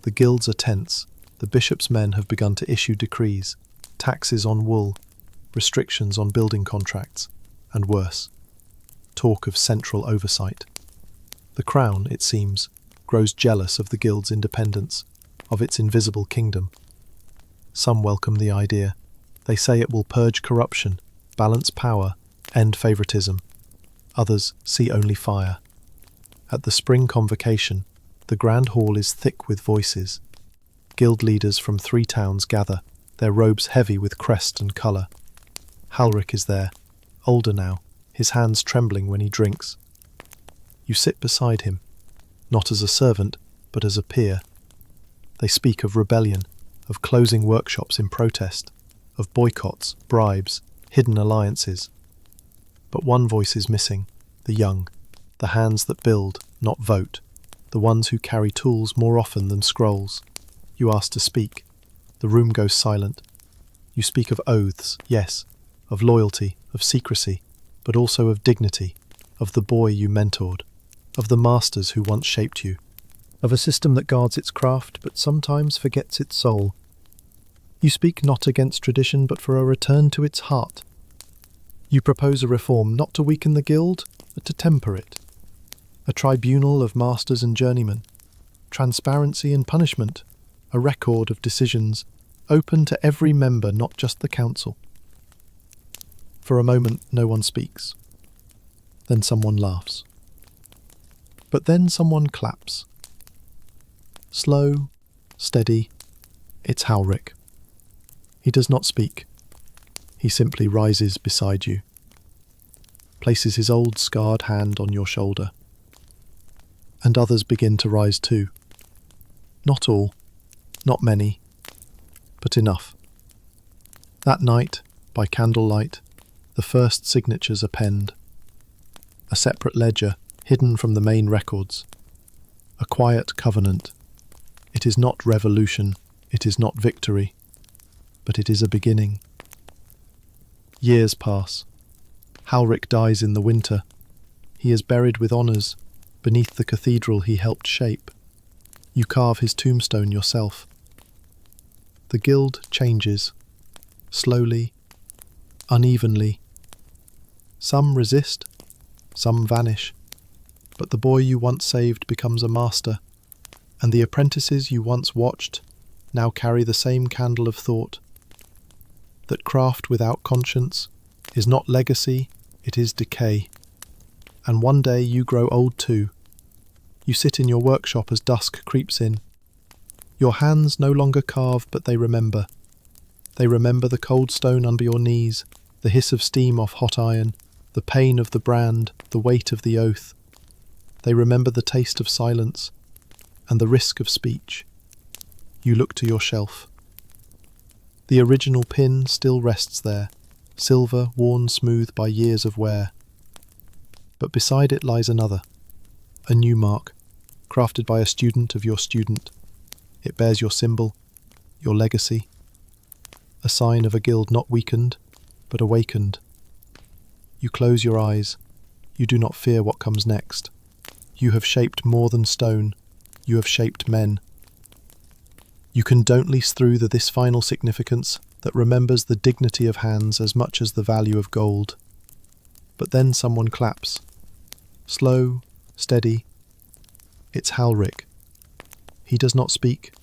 The guilds are tense. The bishop's men have begun to issue decrees, taxes on wool, restrictions on building contracts, and worse, talk of central oversight. The crown, it seems, grows jealous of the guild's independence, of its invisible kingdom. Some welcome the idea. They say it will purge corruption, balance power, end favoritism. Others see only fire. At the spring convocation, the grand hall is thick with voices. Guild leaders from 3 towns gather, their robes heavy with crest and colour. Halric is there, older now, his hands trembling when he drinks. You sit beside him, not as a servant, but as a peer. They speak of rebellion, of closing workshops in protest, of boycotts, bribes, hidden alliances. But one voice is missing, the young, the hands that build, not vote, the ones who carry tools more often than scrolls. You ask to speak. The room goes silent. You speak of oaths, yes, of loyalty, of secrecy, but also of dignity, of the boy you mentored, of the masters who once shaped you, of a system that guards its craft but sometimes forgets its soul. You speak not against tradition but for a return to its heart. You propose a reform not to weaken the guild, but to temper it. A tribunal of masters and journeymen, transparency and punishment, a record of decisions, open to every member, not just the council. For a moment, no one speaks. Then someone laughs. But then someone claps. Slow, steady, it's Halric. He does not speak. He simply rises beside you, places his old scarred hand on your shoulder. And others begin to rise too. Not all, not many, but enough. That night, by candlelight, the first signatures are penned. A separate ledger, hidden from the main records. A quiet covenant. It is not revolution, it is not victory, but it is a beginning. Years pass. Halric dies in the winter. He is buried with honours, beneath the cathedral he helped shape. You carve his tombstone yourself. The guild changes, slowly, unevenly. Some resist, some vanish, but the boy you once saved becomes a master, and the apprentices you once watched now carry the same candle of thought. That craft without conscience is not legacy, it is decay. And one day you grow old too. You sit in your workshop as dusk creeps in. Your hands no longer carve, but they remember. They remember the cold stone under your knees, the hiss of steam off hot iron, the pain of the brand, the weight of the oath. They remember the taste of silence and the risk of speech. You look to your shelf. The original pin still rests there, silver worn smooth by years of wear. But beside it lies another, a new mark, crafted by a student of your student. It bears your symbol, your legacy, a sign of a guild not weakened, but awakened. You close your eyes. You do not fear what comes next. You have shaped more than stone. you have shaped men. You can don't lease through this final significance that remembers the dignity of hands as much as the value of gold. But then someone claps. Slow, steady. It's Halric. He does not speak.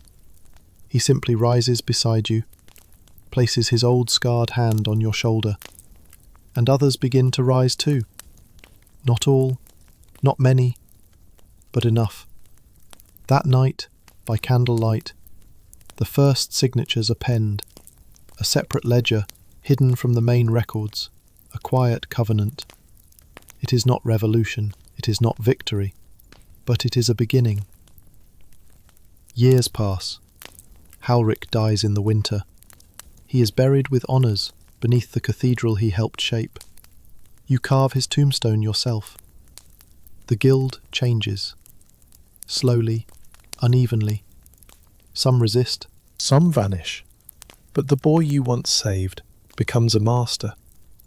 He simply rises beside you, places his old scarred hand on your shoulder, and others begin to rise too. Not all, not many, but enough. That night, by candlelight, the first signatures are penned, a separate ledger hidden from the main records, a quiet covenant. It is not revolution, it is not victory, but it is a beginning. Years pass. Halric dies in the winter. He is buried with honours beneath the cathedral he helped shape. You carve his tombstone yourself. The guild changes. Slowly, unevenly. Some resist, some vanish. But the boy you once saved becomes a master,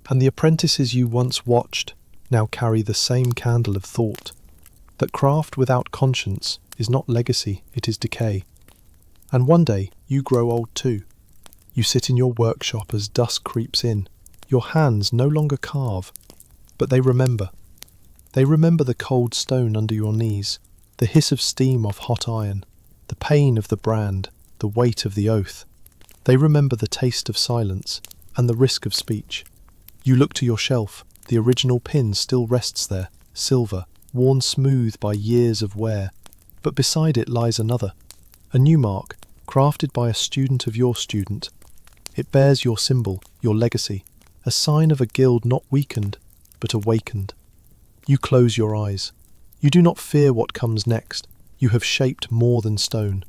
and the apprentices you once watched now carry the same candle of thought. That craft without conscience is not legacy, it is decay. And one day you grow old too. You sit in your workshop as dusk creeps in. Your hands no longer carve, but they remember. They remember the cold stone under your knees, the hiss of steam off hot iron, the pain of the brand, the weight of the oath. They remember the taste of silence and the risk of speech. You look to your shelf. The original pin still rests there, silver, worn smooth by years of wear. But beside it lies another, a new mark, crafted by a student of your student. It bears your symbol, your legacy, a sign of a guild not weakened, but awakened. You close your eyes. You do not fear what comes next. You have shaped more than stone.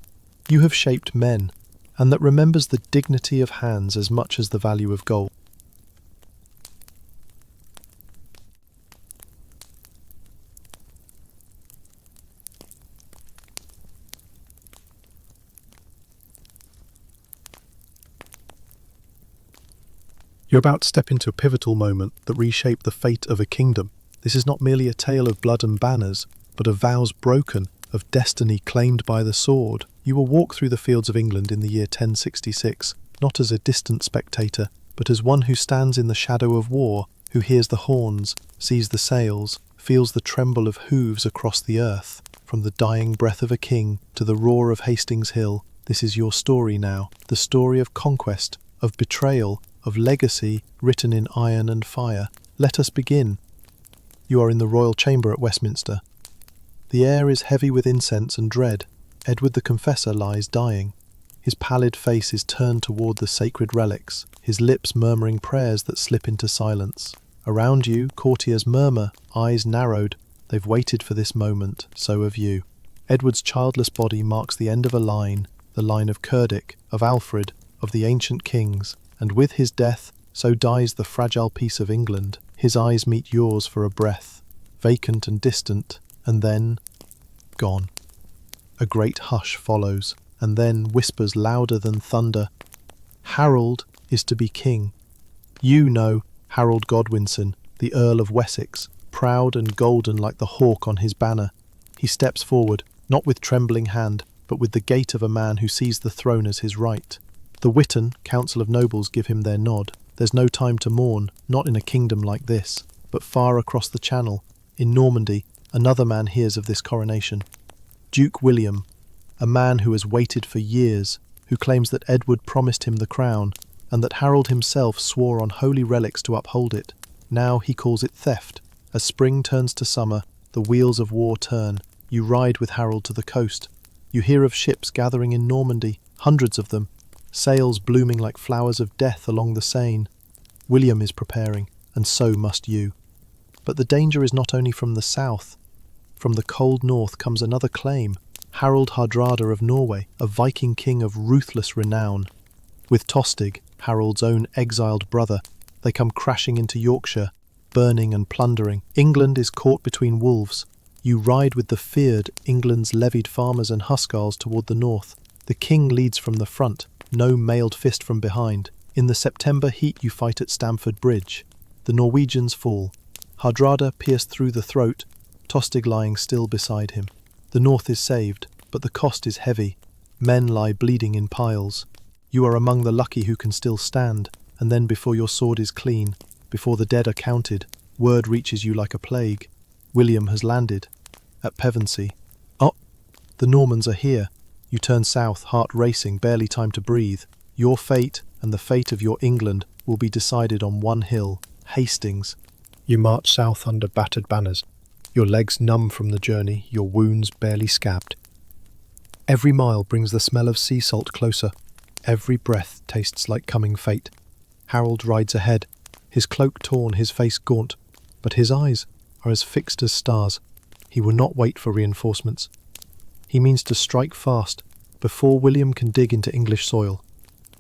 You have shaped men, and that remembers the dignity of hands as much as the value of gold. You're about to step into a pivotal moment that reshaped the fate of a kingdom. This is not merely a tale of blood and banners, but of vows broken, of destiny claimed by the sword. You will walk through the fields of England in the year 1066, not as a distant spectator, but as one who stands in the shadow of war, who hears the horns, sees the sails, feels the tremble of hooves across the earth. From the dying breath of a king to the roar of Hastings Hill, this is your story now, the story of conquest, of betrayal, of legacy written in iron and fire. Let us begin. You are in the royal chamber at Westminster. The air is heavy with incense and dread. Edward the Confessor lies dying. His pallid face is turned toward the sacred relics, his lips murmuring prayers that slip into silence. Around you, courtiers murmur, eyes narrowed. They've waited for this moment, so have you. Edward's childless body marks the end of a line, the line of Cerdic, of Alfred, of the ancient kings, and with his death, so dies the fragile peace of England. His eyes meet yours for a breath, vacant and distant, and then gone. A great hush follows, and then whispers louder than thunder. Harold is to be king. You know Harold Godwinson, the Earl of Wessex, proud and golden like the hawk on his banner. He steps forward, not with trembling hand, but with the gait of a man who sees the throne as his right. The Witan, Council of Nobles, give him their nod. There's no time to mourn, not in a kingdom like this, but far across the Channel, in Normandy, another man hears of this coronation. Duke William, a man who has waited for years, who claims that Edward promised him the crown, and that Harold himself swore on holy relics to uphold it. Now he calls it theft. As spring turns to summer, the wheels of war turn. You ride with Harold to the coast. You hear of ships gathering in Normandy, hundreds of them, sails blooming like flowers of death along the Seine. William is preparing, and so must you. But the danger is not only from the south. From the cold north comes another claim. Harold Hardrada of Norway, a Viking king of ruthless renown. With Tostig, Harold's own exiled brother, they come crashing into Yorkshire, burning and plundering. England is caught between wolves. You ride with the feared England's levied farmers and huscarls toward the north. The king leads from the front, no mailed fist from behind. In the September heat you fight at Stamford Bridge. The Norwegians fall. Hardrada pierced through the throat, Tostig lying still beside him. The north is saved. but the cost is heavy. Men lie bleeding in piles. You are among the lucky who can still stand, and then before your sword is clean, before the dead are counted, word reaches you like a plague. William has landed. At Pevensey. Oh, the Normans are here. You turn south, heart racing, barely time to breathe. Your fate and the fate of your England will be decided on one hill, Hastings. You march south under battered banners, your legs numb from the journey, your wounds barely scabbed. Every mile brings the smell of sea salt closer. Every breath tastes like coming fate. Harold rides ahead, his cloak torn, his face gaunt, but his eyes are as fixed as stars. He will not wait for reinforcements. He means to strike fast, before William can dig into English soil.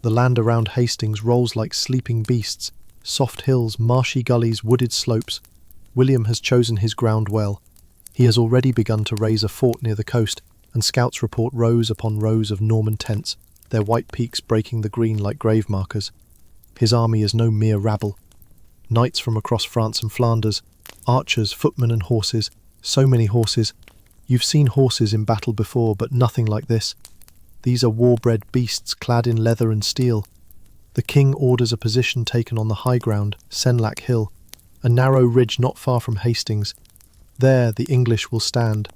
The land around Hastings rolls like sleeping beasts, soft hills, marshy gullies, wooded slopes. William has chosen his ground well. He has already begun to raise a fort near the coast, and scouts report rows upon rows of Norman tents, their white peaks breaking the green like grave markers. His army is no mere rabble. Knights from across France and Flanders, archers, footmen and horses, so many horses. You've seen horses in battle before, but nothing like this. These are war-bred beasts clad in leather and steel. The king orders a position taken on the high ground, Senlac Hill, a narrow ridge not far from Hastings. There the English will stand.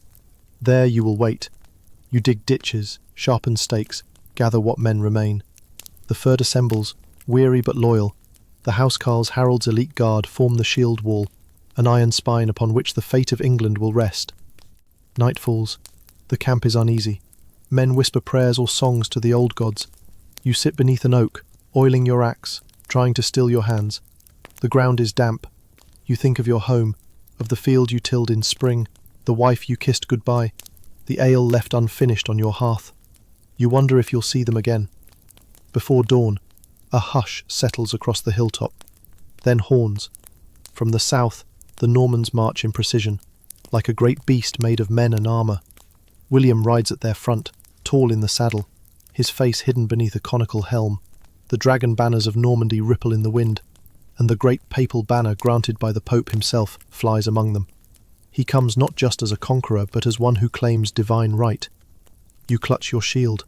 There you will wait. You dig ditches, sharpen stakes, gather what men remain. The Fyrd assembles, weary but loyal. The housecarls, Harold's elite guard, form the shield wall, an iron spine upon which the fate of England will rest. Night falls. The camp is uneasy. Men whisper prayers or songs to the old gods. You sit beneath an oak, oiling your axe, trying to still your hands. The ground is damp. You think of your home, of the field you tilled in spring, the wife you kissed goodbye, the ale left unfinished on your hearth. You wonder if you'll see them again. Before dawn, a hush settles across the hilltop. Then horns. From the south, the Normans march in precision, like a great beast made of men and armour. William rides at their front, tall in the saddle, his face hidden beneath a conical helm. The dragon banners of Normandy ripple in the wind, and the great papal banner granted by the Pope himself flies among them. He comes not just as a conqueror, but as one who claims divine right. You clutch your shield.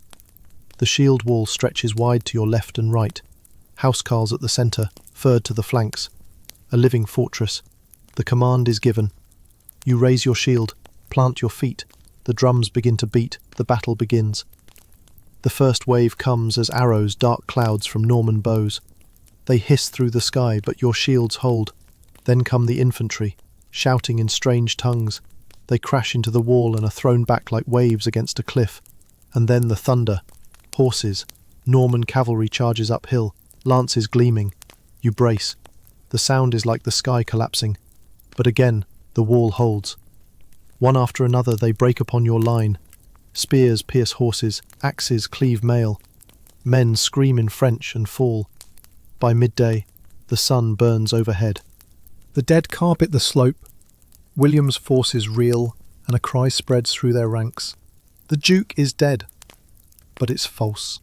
The shield wall stretches wide to your left and right. Housecarls at the centre, Fyrd to the flanks. A living fortress. The command is given. You raise your shield, plant your feet. The drums begin to beat, the battle begins. The first wave comes as arrows dart clouds from Norman bows. They hiss through the sky, but your shields hold. Then come the infantry, shouting in strange tongues. They crash into the wall and are thrown back like waves against a cliff. And then the thunder. Horses. Norman cavalry charges uphill, lances gleaming. You brace. The sound is like the sky collapsing. But again, the wall holds. One after another they break upon your line. Spears pierce horses, axes cleave mail. Men scream in French and fall. By midday, the sun burns overhead. The dead carpet the slope. William's forces reel, and a cry spreads through their ranks. The Duke is dead. But it's false.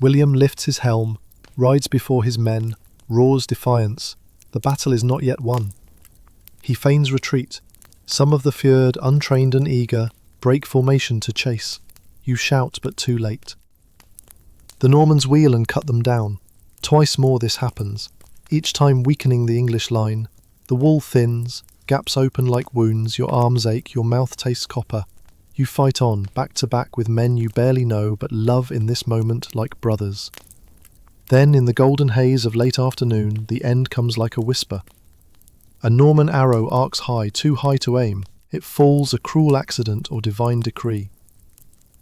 William lifts his helm, rides before his men, roars defiance. The battle is not yet won. He feigns retreat. Some of the Fyrd, untrained and eager, break formation to chase. You shout, but too late. The Normans wheel and cut them down. Twice more this happens, each time weakening the English line. The wall thins, gaps open like wounds, your arms ache, your mouth tastes copper. You fight on, back to back with men you barely know, but love in this moment like brothers. Then, in the golden haze of late afternoon, the end comes like a whisper. A Norman arrow arcs high, too high to aim. It falls, a cruel accident or divine decree.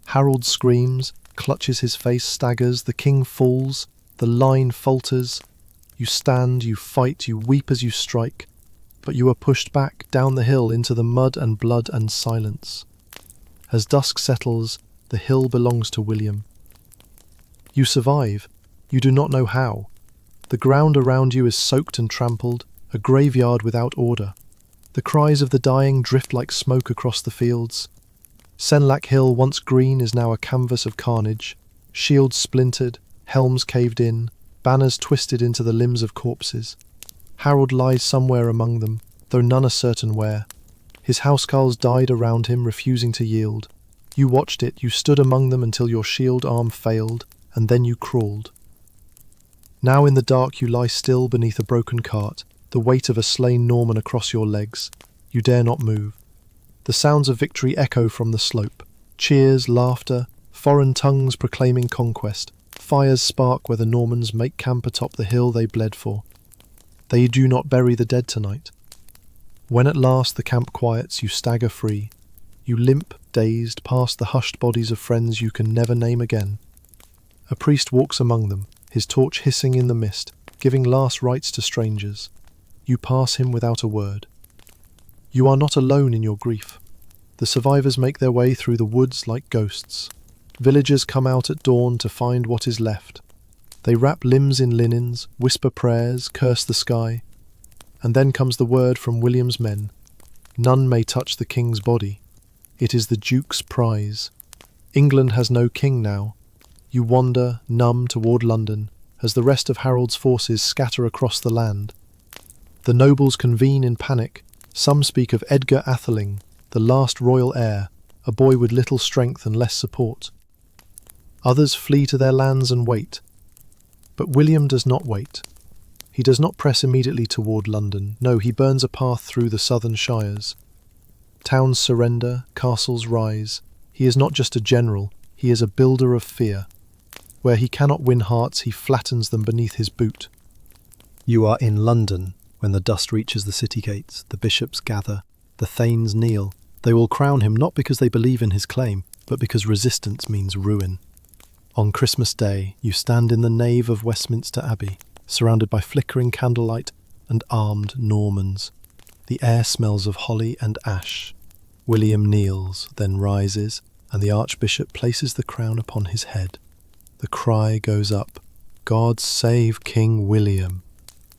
Harold screams, clutches his face, staggers, the king falls, the line falters. You stand, you fight, you weep as you strike, but you are pushed back, down the hill, into the mud and blood and silence. As dusk settles, the hill belongs to William. You survive, you do not know how. The ground around you is soaked and trampled, a graveyard without order. The cries of the dying drift like smoke across the fields. Senlac Hill, once green, is now a canvas of carnage. Shields splintered, helms caved in, banners twisted into the limbs of corpses. Harold lies somewhere among them, though none are certain where. His housecarls died around him, refusing to yield. You watched it, you stood among them until your shield arm failed, and then you crawled. Now in the dark you lie still beneath a broken cart, the weight of a slain Norman across your legs. You dare not move. The sounds of victory echo from the slope. Cheers, laughter, foreign tongues proclaiming conquest. Fires spark where the Normans make camp atop the hill they bled for. They do not bury the dead tonight. When at last the camp quiets, you stagger free. You limp, dazed, past the hushed bodies of friends you can never name again. A priest walks among them, his torch hissing in the mist, giving last rites to strangers. You pass him without a word. You are not alone in your grief. The survivors make their way through the woods like ghosts. Villagers come out at dawn to find what is left. They wrap limbs in linens, whisper prayers, curse the sky. And then comes the word from William's men. None may touch the king's body. It is the Duke's prize. England has no king now. You wander, numb, toward London, as the rest of Harold's forces scatter across the land. The nobles convene in panic. Some speak of Edgar Atheling, the last royal heir, a boy with little strength and less support. Others flee to their lands and wait. But William does not wait. He does not press immediately toward London. No, he burns a path through the southern shires. Towns surrender, castles rise. He is not just a general, he is a builder of fear. Where he cannot win hearts, he flattens them beneath his boot. You are in London when the dust reaches the city gates. The bishops gather, the thanes kneel. They will crown him not because they believe in his claim, but because resistance means ruin. On Christmas Day, you stand in the nave of Westminster Abbey, surrounded by flickering candlelight and armed Normans. The air smells of holly and ash. William kneels, then rises, and the Archbishop places the crown upon his head. The cry goes up, "God save King William!"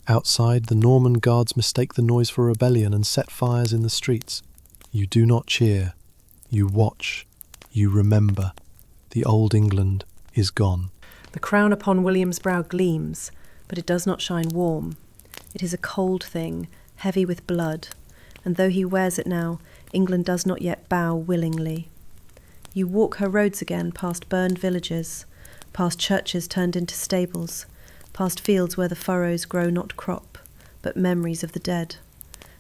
Outside, the Norman guards mistake the noise for rebellion and set fires in the streets. You do not cheer. You watch. You remember. The old England is gone. The crown upon William's brow gleams, but it does not shine warm. It is a cold thing, heavy with blood, and though he wears it now, England does not yet bow willingly. You walk her roads again, past burned villages, past churches turned into stables, past fields where the furrows grow not crop, but memories of the dead.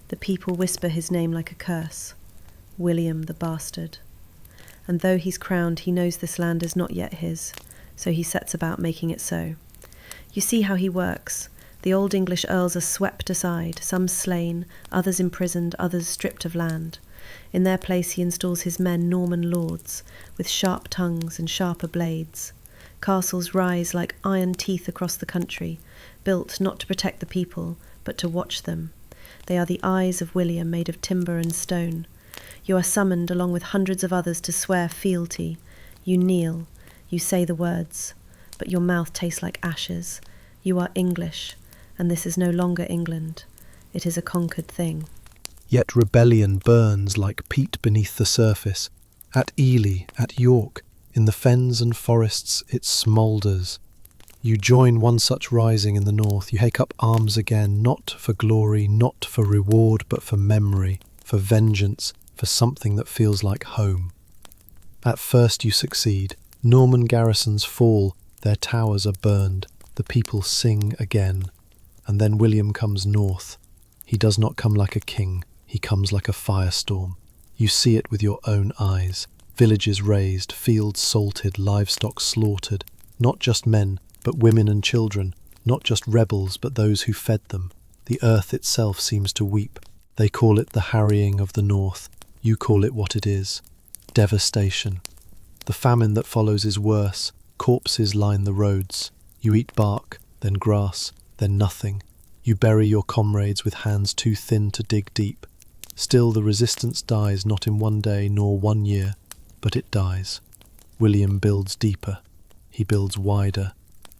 The people whisper his name like a curse. William the bastard. And though he's crowned, he knows this land is not yet his, so he sets about making it so. You see how he works. The old English earls are swept aside, some slain, others imprisoned, others stripped of land. In their place he installs his men Norman lords, with sharp tongues and sharper blades. Castles rise like iron teeth across the country, built not to protect the people, but to watch them. They are the eyes of William, made of timber and stone. You are summoned along with hundreds of others to swear fealty. You kneel, you say the words, but your mouth tastes like ashes. You are English, and this is no longer England. It is a conquered thing. Yet rebellion burns like peat beneath the surface. At Ely, at York, in the fens and forests it smoulders. You join one such rising in the north. You take up arms again, not for glory, not for reward, but for memory, for vengeance, for something that feels like home. At first you succeed. Norman garrisons fall, their towers are burned, the people sing again. And then William comes north. He does not come like a king, he comes like a firestorm. You see it with your own eyes. Villages razed, fields salted, livestock slaughtered. Not just men, but women and children. Not just rebels, but those who fed them. The earth itself seems to weep. They call it the harrying of the north. You call it what it is. Devastation. The famine that follows is worse. Corpses line the roads. You eat bark, then grass, then nothing. You bury your comrades with hands too thin to dig deep. Still the resistance dies not in one day nor 1 year, but it dies. William builds deeper. He builds wider,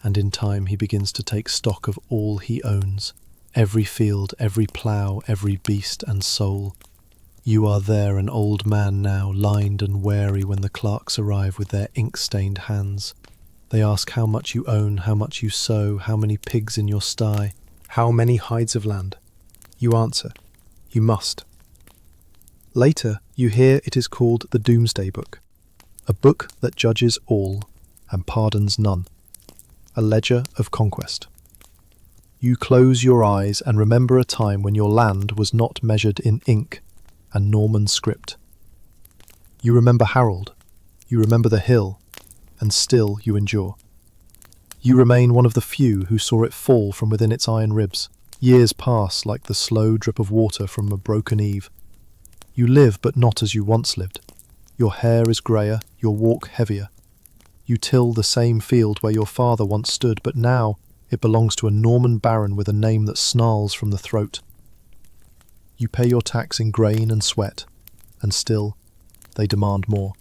and in time he begins to take stock of all he owns. Every field, every plough, every beast and soul. You are there, an old man now, lined and wary when the clerks arrive with their ink-stained hands. They ask how much you own, how much you sow, how many pigs in your sty, how many hides of land. You answer, you must. Later, you hear it is called the Doomsday Book. a book that judges all and pardons none, a ledger of conquest. You close your eyes and remember a time when your land was not measured in ink and Norman script. You remember Harold, you remember the hill, and still you endure. You remain one of the few who saw it fall from within its iron ribs. Years pass like the slow drip of water from a broken eave. You live, but not as you once lived. Your hair is greyer, your walk heavier. You till the same field where your father once stood, but now it belongs to a Norman baron with a name that snarls from the throat. You pay your tax in grain and sweat, and still they demand more.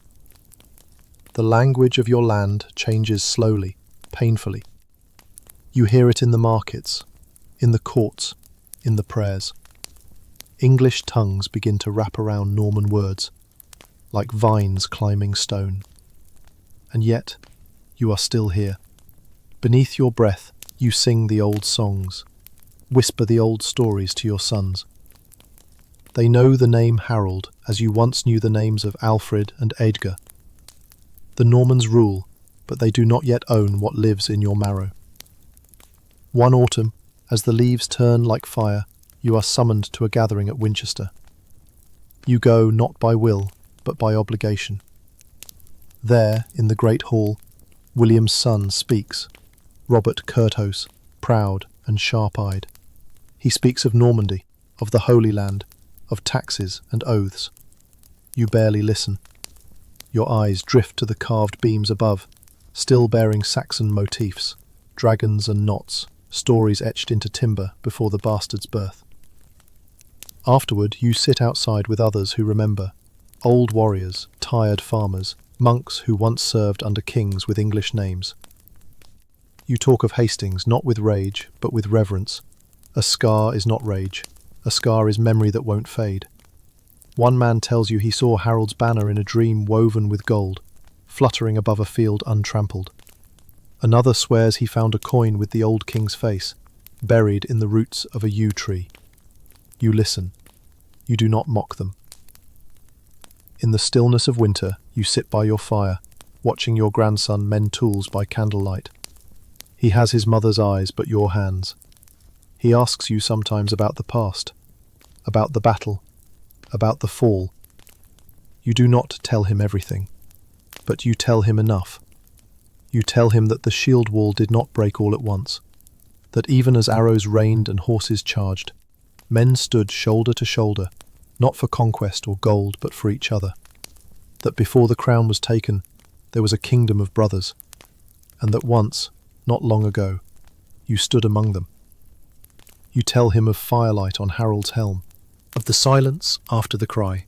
The language of your land changes slowly, painfully. You hear it in the markets, in the courts, in the prayers. English tongues begin to wrap around Norman words, like vines climbing stone. And yet, you are still here. Beneath your breath, you sing the old songs, whisper the old stories to your sons. They know the name Harold as you once knew the names of Alfred and Edgar. The Normans rule, but they do not yet own what lives in your marrow. One autumn, as the leaves turn like fire, you are summoned to a gathering at Winchester. You go not by will, but by obligation. There, in the great hall, William's son speaks, Robert Curthose, proud and sharp-eyed. He speaks of Normandy, of the Holy Land, of taxes and oaths. You barely listen. Your eyes drift to the carved beams above, still bearing Saxon motifs, dragons and knots, stories etched into timber before the bastard's birth. Afterward, you sit outside with others who remember, old warriors, tired farmers, monks who once served under kings with English names. You talk of Hastings not with rage, but with reverence. A scar is not rage. A scar is memory that won't fade. One man tells you he saw Harold's banner in a dream woven with gold, fluttering above a field untrampled. Another swears he found a coin with the old king's face, buried in the roots of a yew tree. You listen. You do not mock them. In the stillness of winter, you sit by your fire, watching your grandson mend tools by candlelight. He has his mother's eyes, but your hands. He asks you sometimes about the past, about the battle, about the fall. You do not tell him everything, but you tell him enough. You tell him that the shield wall did not break all at once, that even as arrows rained and horses charged, men stood shoulder to shoulder, not for conquest or gold, but for each other. That before the crown was taken, there was a kingdom of brothers, and that once, not long ago, you stood among them. You tell him of firelight on Harold's helm, of the silence after the cry,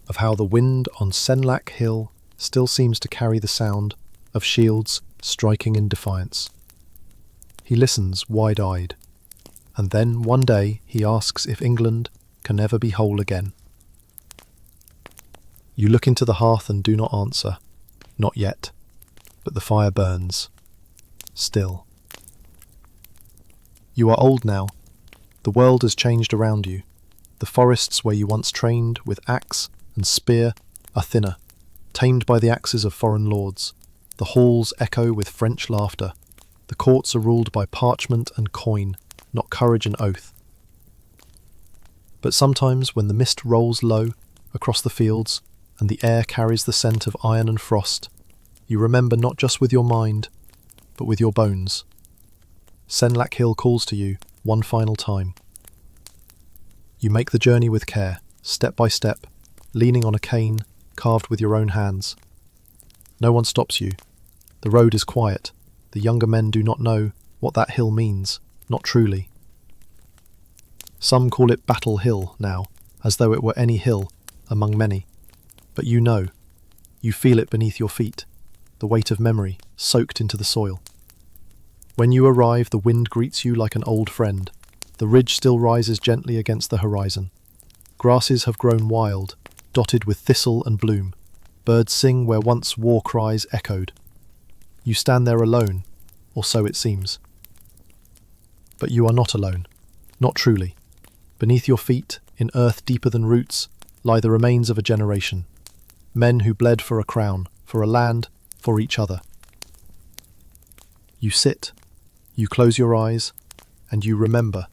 of how the wind on Senlac Hill still seems to carry the sound of shields striking in defiance. He listens wide-eyed, and then one day he asks if England can ever be whole again. You look into the hearth and do not answer, not yet, but the fire burns, still. You are old now. The world has changed around you. The forests where you once trained with axe and spear are thinner, tamed by the axes of foreign lords. The halls echo with French laughter. The courts are ruled by parchment and coin, not courage and oath. But sometimes when the mist rolls low across the fields and the air carries the scent of iron and frost, you remember not just with your mind, but with your bones. Senlac Hill calls to you one final time. You make the journey with care, step by step, leaning on a cane carved with your own hands. No one stops you. The road is quiet. The younger men do not know what that hill means, not truly. Some call it Battle Hill now, as though it were any hill among many. But you know. You feel it beneath your feet, the weight of memory soaked into the soil. When you arrive, the wind greets you like an old friend. The ridge still rises gently against the horizon. Grasses have grown wild, dotted with thistle and bloom. Birds sing where once war cries echoed. You stand there alone, or so it seems. But you are not alone, not truly. Beneath your feet, in earth deeper than roots, lie the remains of a generation. Men who bled for a crown, for a land, for each other. You sit, you close your eyes, and you remember.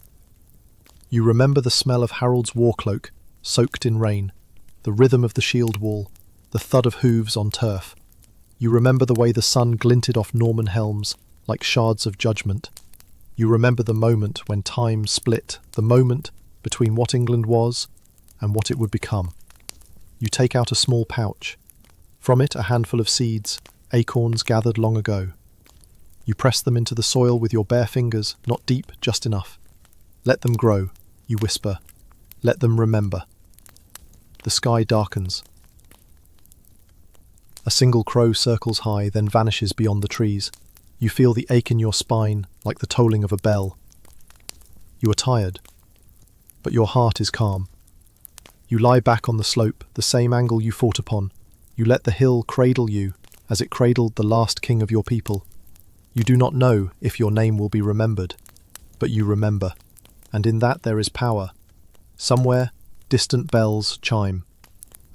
You remember the smell of Harold's war cloak, soaked in rain, the rhythm of the shield wall, the thud of hooves on turf. You remember the way the sun glinted off Norman helms, like shards of judgment. You remember the moment when time split, the moment between what England was and what it would become. You take out a small pouch. From it, a handful of seeds, acorns gathered long ago. You press them into the soil with your bare fingers, not deep, just enough. Let them grow, you whisper. Let them remember. The sky darkens. A single crow circles high, then vanishes beyond the trees. You feel the ache in your spine, like the tolling of a bell. You are tired, but your heart is calm. You lie back on the slope, the same angle you fought upon. You let the hill cradle you, as it cradled the last king of your people. You do not know if your name will be remembered, but you remember, and in that there is power. Somewhere, distant bells chime.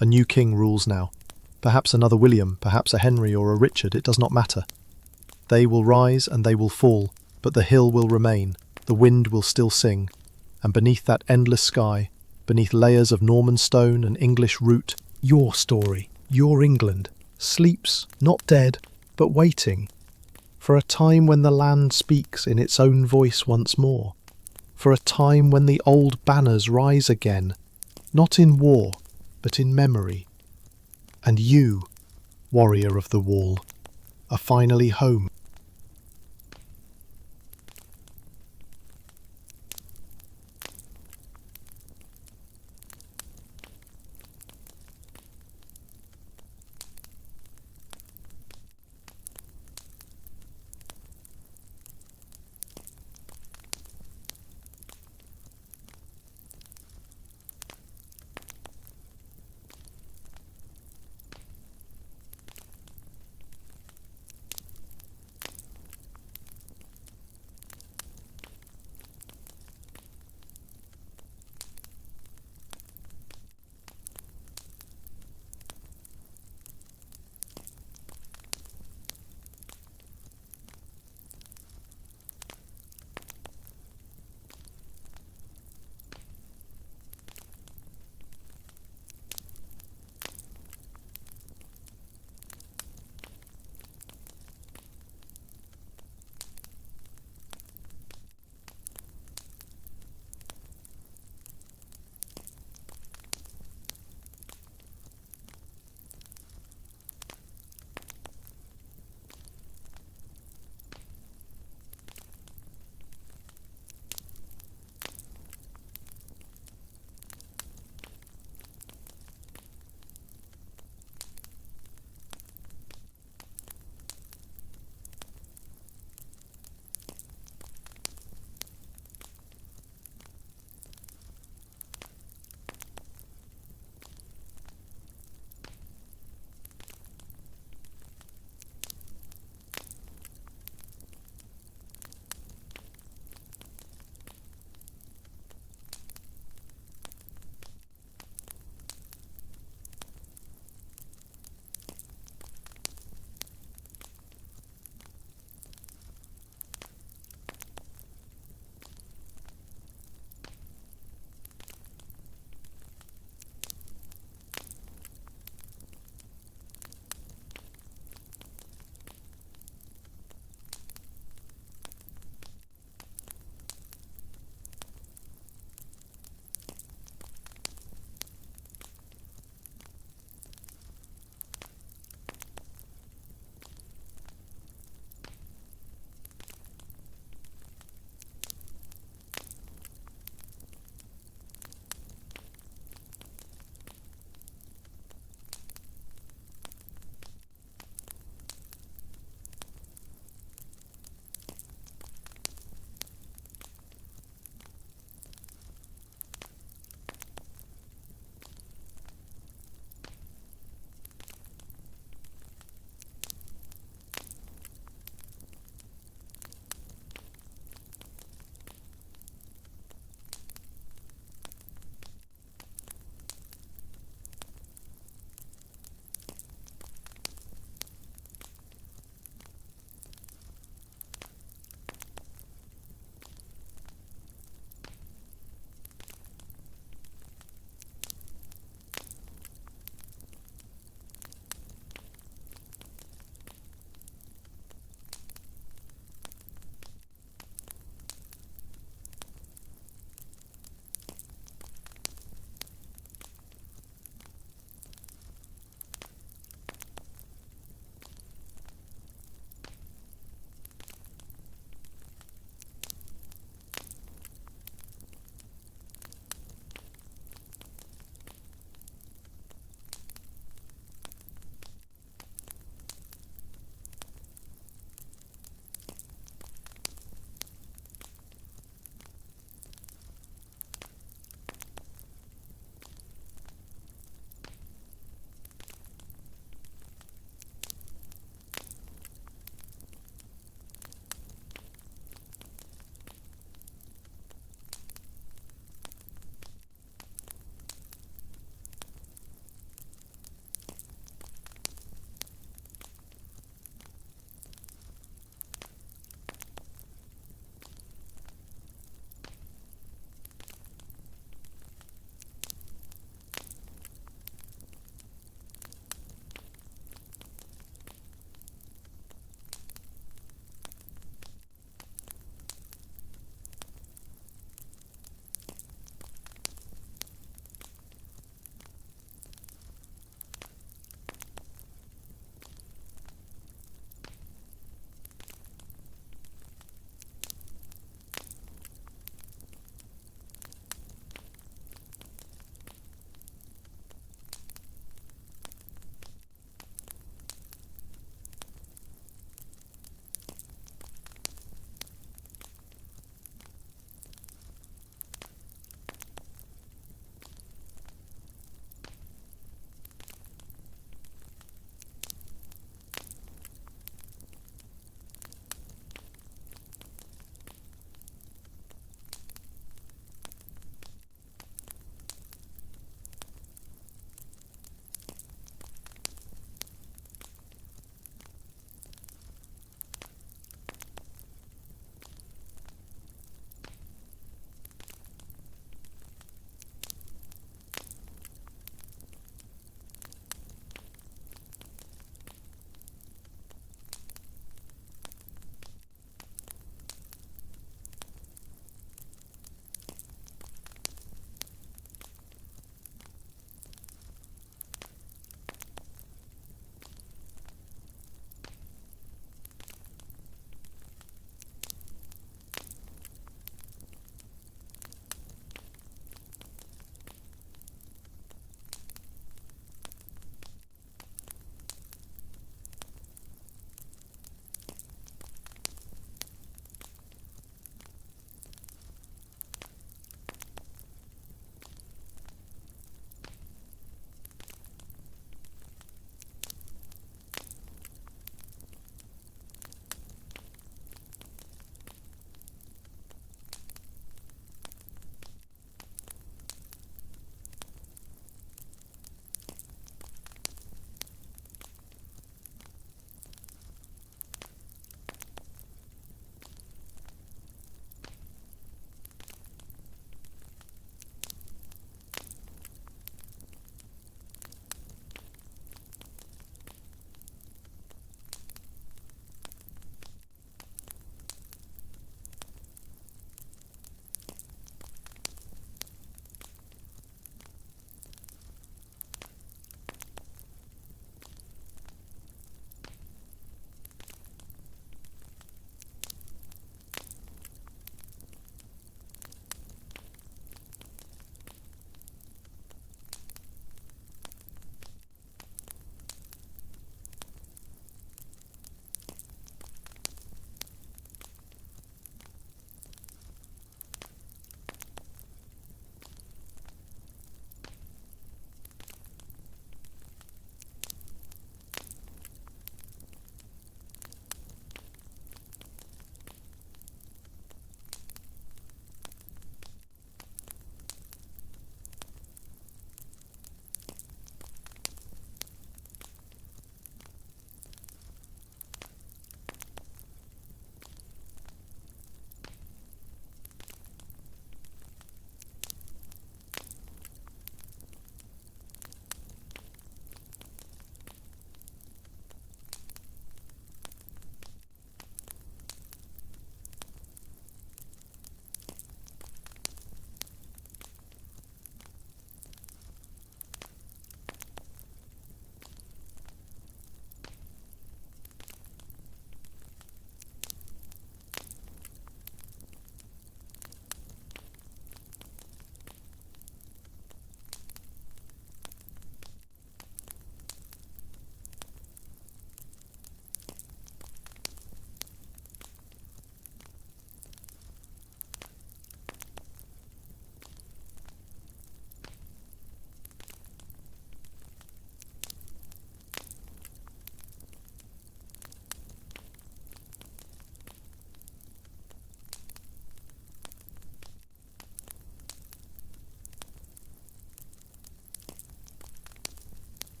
A new king rules now. Perhaps another William, perhaps a Henry or a Richard, it does not matter. They will rise and they will fall, but the hill will remain, the wind will still sing, and beneath that endless sky, beneath layers of Norman stone and English root, your story, your England, sleeps, not dead, but waiting, for a time when the land speaks in its own voice once more, for a time when the old banners rise again, not in war, but in memory. And you, warrior of the wall, are finally home.